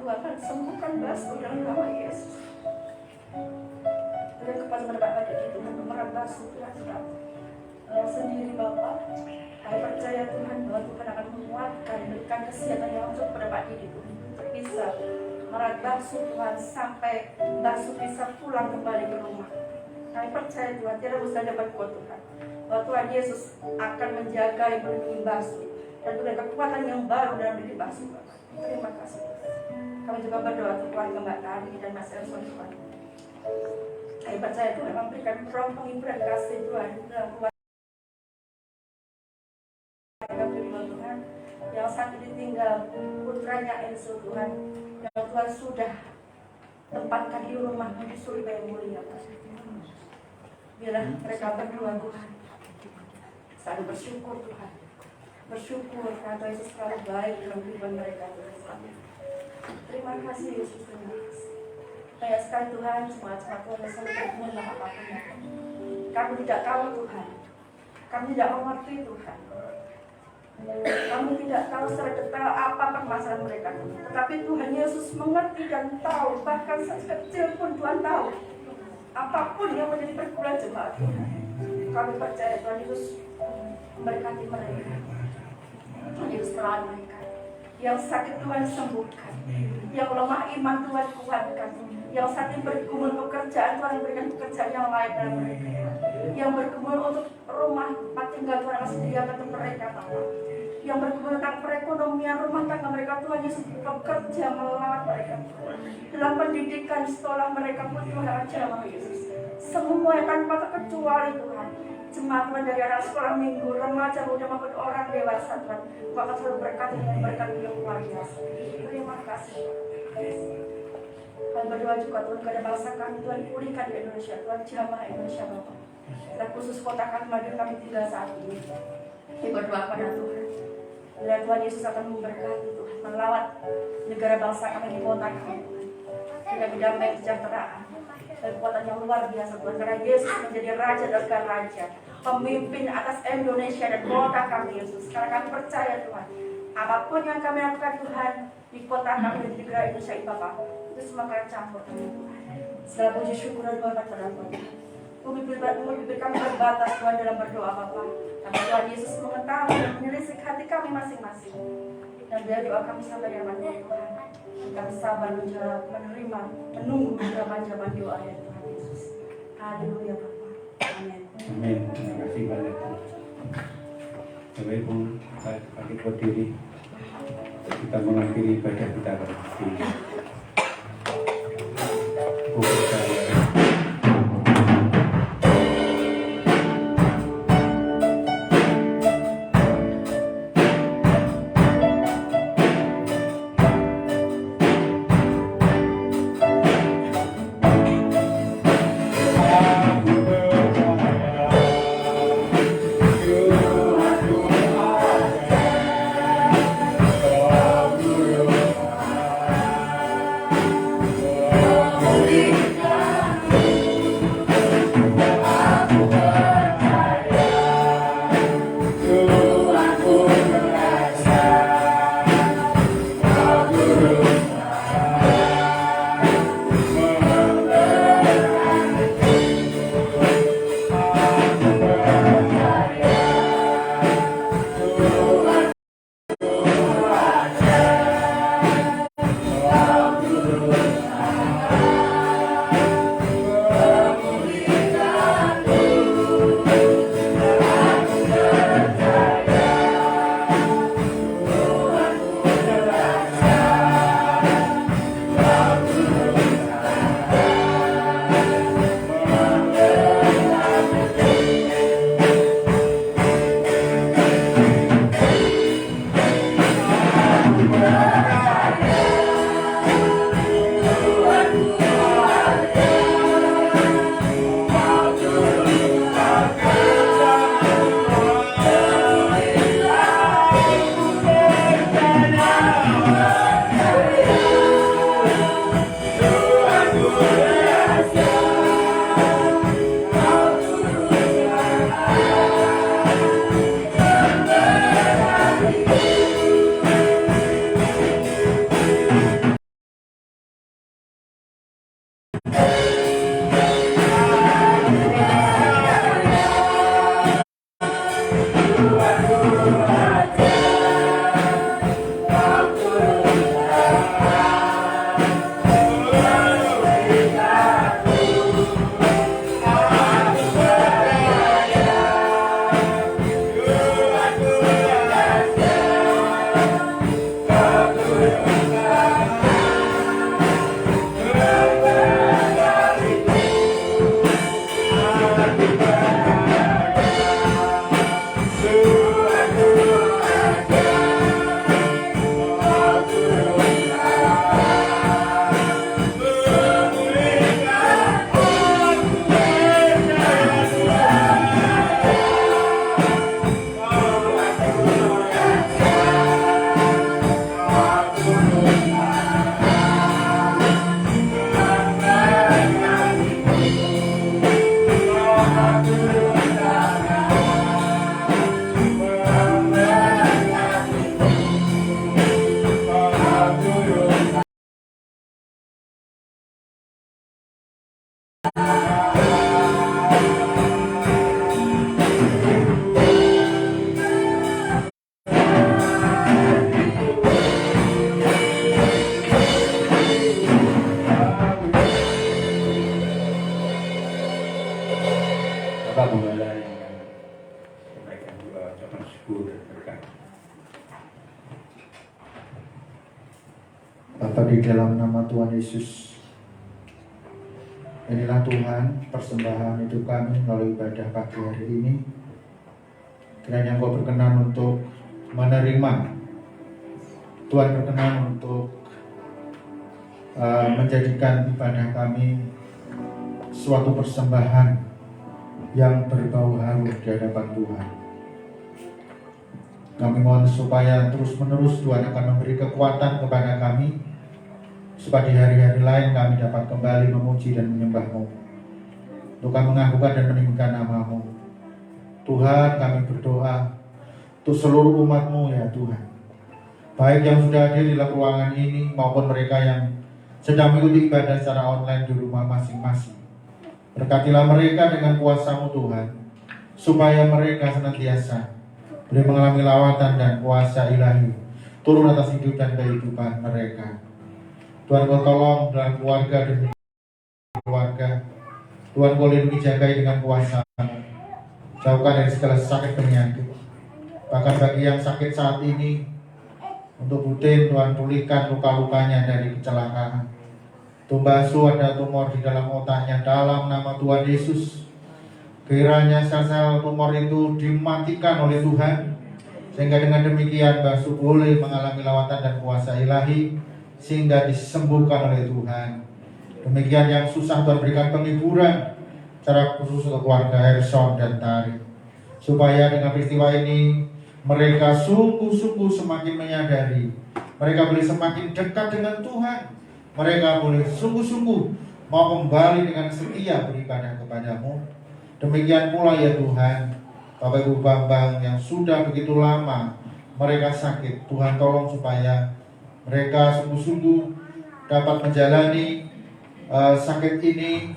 Speaker 5: Tuhan akan sembuhkan basuh dalam nama Yesus. Tuhan kepada Bapak di Tuhan memerah basuh Tuhan sendiri Bapak. Kami percaya Tuhan bahwa Tuhan akan menguatkan, memberikan kesehatan yang langsung kepada Pak Didi Tuhan, untuk bisa merawat basuh Tuhan sampai basuh bisa pulang kembali ke rumah. Kami percaya Tuhan tidak usah dapat kuat Tuhan, bahwa Tuhan Yesus akan menjaga dan melindungi basuh dan berikan kekuatan yang baru dalam diri basuh Bapak. Terima kasih Tuhan. Kami juga berdoa untuk keluarga Mbak Tari dan Mas Elson Tuhan. Kami percaya Tuhan memberikan ruang penghiburan kasih Tuhan dalam keluarga Tuhan yang saat ini tinggal putranya Enzo Tuhan, yang Tuhan sudah tempatkan di rumah di surga yang mulia. Bila mereka berdua Tuhan selalu bersyukur Tuhan, bersyukur karena Tuhan Yesus selalu baik dalam kehidupan mereka Tuhan. Terima kasih Yesus, terima kasih. Banyak sekali Tuhan, semangat Tuhan yang selalu berguna dalam apapun. Kami tidak tahu Tuhan, kami tidak mengerti Tuhan. Kami tidak tahu secara detail apa permasalahan mereka, tetapi Tuhan Yesus mengerti dan tahu, bahkan sekecil pun Tuhan tahu apapun yang menjadi pergumulan jemaat Tuhan. Kami percaya Tuhan Yesus memberkati mereka. Tuhan Yesus merawat mereka. Yang sakit Tuhan sembuhkan, yang lemah iman Tuhan kuatkan, yang saat ini bergumul pekerjaan Tuhan berikan pekerjaan yang lain dalam mereka, yang bergumul untuk rumah tempat tinggal Tuhan akan sediakan untuk mereka Bapak, yang bergumul tentang perekonomian rumah tangga mereka Tuhan Yesus bekerja melawat mereka dalam pendidikan sekolah mereka pun Tuhan ajar Yesus semua yang tanpa terkecuali Tuhan. Jemaat Tuhan dari anak sekolah minggu, remaja, muda maupun orang dewasa Tuhan, Bapak selalu berkati dengan berkat yang luar biasa. Terima kasih. Kami berdoa juga Tuhan kepada bangsa kami, Tuhan pulihkan di Indonesia, Tuhan jamah Indonesia Bapak. Dan khusus kota kami Madiun kami tinggal saat ini. Kami berdoa pada Tuhan. Bila Tuhan Yesus akan memberkati Tuhan, melawat negara bangsa kami di kota kami Tuhan. Tidak berdamai kesejahteraan. Kekuatan yang luar biasa Tuhan, karena Yesus menjadi Raja dan Raja, pemimpin atas Indonesia dan kota kami Yesus. Karena kami percaya Tuhan, apapun yang kami lakukan Tuhan di kota kami dan di negara Indonesia ini Bapak, itu semua kami campur Tuhan. Segala puji syukur dan hormat pada Tuhan. Bibir kami terbatas Tuhan dalam berdoa Bapak, tapi Tuhan Yesus mengetahui dan menelisik hati kami masing-masing. Dan biar doa kami sampai di hadapan Tuhan. Kami sabar menjawab, menerima, menunggu jawaban-jawaban doa ya Tuhan Yesus. Haleluya Bapak. Amin.
Speaker 1: Amin. Terima kasih banyak. Bapak Ibu, kita berdiri. Kita mengakhiri ibadah kita di Bukit Raya.
Speaker 3: Kita Bapa di dalam nama Tuhan Yesus, inilah Tuhan persembahan hidup kami melalui ibadah pagi hari ini. Kiranya Engkau berkenan untuk menerima, Tuhan berkenan untuk menjadikan ibadah kami suatu persembahan yang berbau harum di hadapan Tuhan. Kami mohon supaya terus-menerus Tuhan akan memberi kekuatan kepada kami, supaya di hari-hari lain kami dapat kembali memuji dan menyembah-Mu, untuk kami mengakukan dan meninggikan nama-Mu. Tuhan, kami berdoa untuk seluruh umat-Mu ya Tuhan, baik yang sudah hadir di dalam ruangan ini maupun mereka yang sedang mengikuti ibadah secara online di rumah masing-masing. Berkatilah mereka dengan kuasa-Mu Tuhan, supaya mereka senantiasa boleh mengalami lawatan dan kuasa ilahi turun atas hidup dan kehidupan mereka. Tuhan, Kau tolong dalam keluarga demi keluarga. Tuhan, Kau lindungi jagai dengan kuasa-Mu. Jauhkan dari segala sakit penyakit. Bahkan bagi yang sakit saat ini, untuk Butin, Tuhan pulihkan luka-lukanya dari kecelakaan. Tumbasu ada tumor di dalam otaknya, dalam nama Tuhan Yesus. Kiranya sel-sel tumor itu dimatikan oleh Tuhan, sehingga dengan demikian Basu boleh mengalami lawatan dan kuasa ilahi, sehingga disembuhkan oleh Tuhan. Demikian yang susah Tuhan berikan penghiburan secara khusus untuk keluarga Herson dan Tari, supaya dengan peristiwa ini mereka sungguh-sungguh semakin menyadari, mereka boleh semakin dekat dengan Tuhan, mereka boleh sungguh-sungguh mau kembali dengan setia beribadah kepada-Mu. Demikian pula ya Tuhan, Bapak Ibu Bambang yang sudah begitu lama mereka sakit, Tuhan tolong supaya mereka sungguh-sungguh dapat menjalani sakit ini,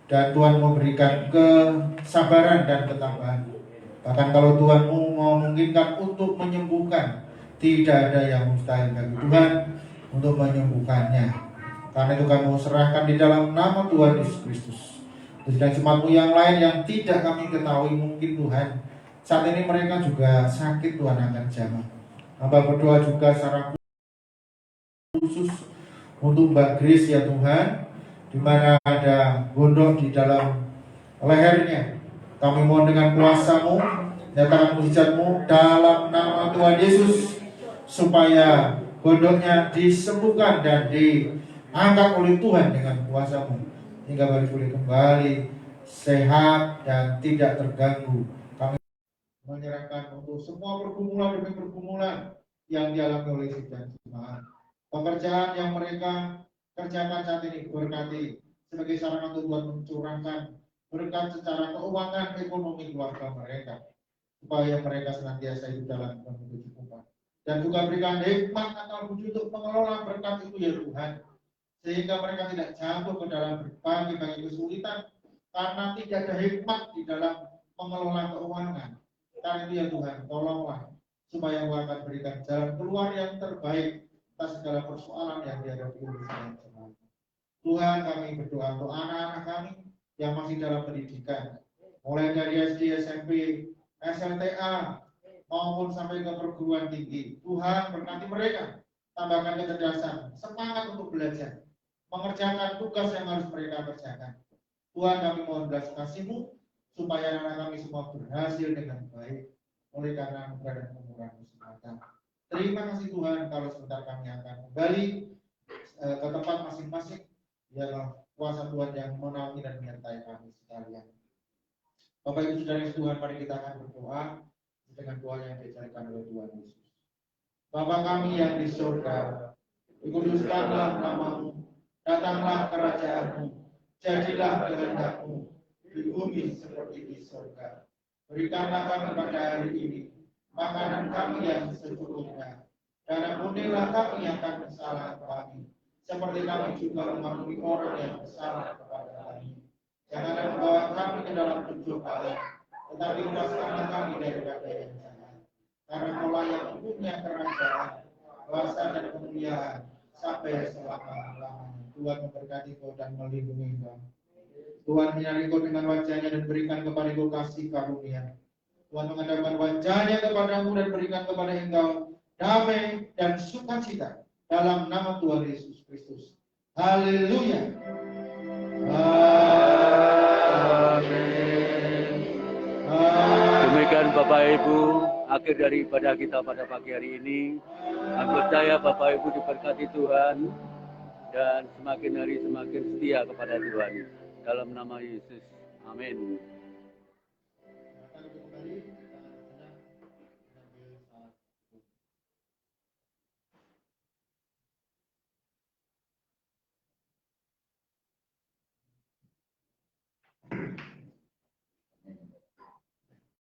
Speaker 3: dan Tuhan memberikan kesabaran dan ketabahan. Bahkan kalau Tuhan memungkinkan untuk menyembuhkan, tidak ada yang mustahil bagi Tuhan untuk menyembuhkannya. Karena itu kami serahkan di dalam nama Tuhan Yesus Kristus. Dan jemaat-Mu yang lain yang tidak kami ketahui, mungkin Tuhan saat ini mereka juga sakit, Tuhan angkat jamah. Hamba berdoa juga secara khusus untuk Mbak Grace ya Tuhan, di mana ada gondok di dalam lehernya. Kami mohon dengan kuasa-Mu, nyatakan mujizat-Mu dalam nama Tuhan Yesus, supaya gondoknya disembuhkan dan diangkat oleh Tuhan dengan kuasa-Mu, hingga boleh kembali sehat dan tidak terganggu. Kami menyerahkan untuk semua pergumulan demi pergumulan yang dialami oleh sidang jemaat. Pekerjaan yang mereka kerjakan saat ini berkati sebagai sarana untuk Tuhan mencurahkan berkat secara keuangan ekonomi keluarga mereka, supaya mereka senantiasa hidup dalam kecukupan, dan juga berikan hikmat atau wujud untuk mengelola berkat itu ya Tuhan, sehingga mereka tidak jatuh ke dalam berbagai kesulitan karena tidak ada hikmat di dalam mengelola keuangan. Karena itu ya Tuhan, tolonglah supaya Engkau akan berikan jalan keluar yang terbaik atas segala persoalan yang dihadapi oleh jemaat. Tuhan, kami berdoa untuk anak-anak kami yang masih dalam pendidikan, mulai dari SD, SMP, SLTA maupun sampai ke perguruan tinggi. Tuhan, berkati mereka, tambahkan kecerdasan, semangat untuk belajar, mengerjakan tugas yang harus mereka kerjakan. Tuhan, kami mohon belas kasih-Mu supaya anak-anak kami semua berhasil dengan baik oleh karena anugerah dan kemurahan-Mu semata. Terima kasih Tuhan, kalau sebentar kami akan kembali ke tempat masing-masing. Biarlah kuasa Tuhan yang menaungi dan menyertai kami sekalian. Bapak Ibu Saudara Tuhan, mari kita akan berdoa dengan doa yang diajarkan oleh Tuhan Yesus. Bapa kami yang di surga, dikuduskanlah nama-Mu, datanglah kerajaan-Mu, jadilah kehendak-Mu di bumi seperti di surga. Berikanlah kami pada hari ini makanan kami yang secukupnya, dan ampunilah kami akan kesalahan kami, seperti kami juga mengampuni orang yang bersalah kepada kami. Janganlah membawa kami ke dalam pencobaan, tetapi lepaskanlah kami daripada yang jahat. Karena Kaulah yang mempunyai kerajaan, kuasa dan kemuliaan sampai selama-lamanya. Tuhan memberkati Kau dan melindungi Kau. Tuhan menyinari Kau dengan wajah-Nya dan berikan kepada Kau kasih karunia. Tuhan menghadapkan wajah-Nya kepadamu dan berikan kepada engkau damai dan sukacita. dalam nama Tuhan Yesus Kristus. Haleluya.
Speaker 2: Demikian Bapak Ibu, akhir dari ibadah kita pada pagi hari ini. Kami percaya Bapak Ibu diberkati Tuhan dan semakin hari semakin setia kepada Tuhan. Dalam nama Yesus. Amin.
Speaker 3: Kembali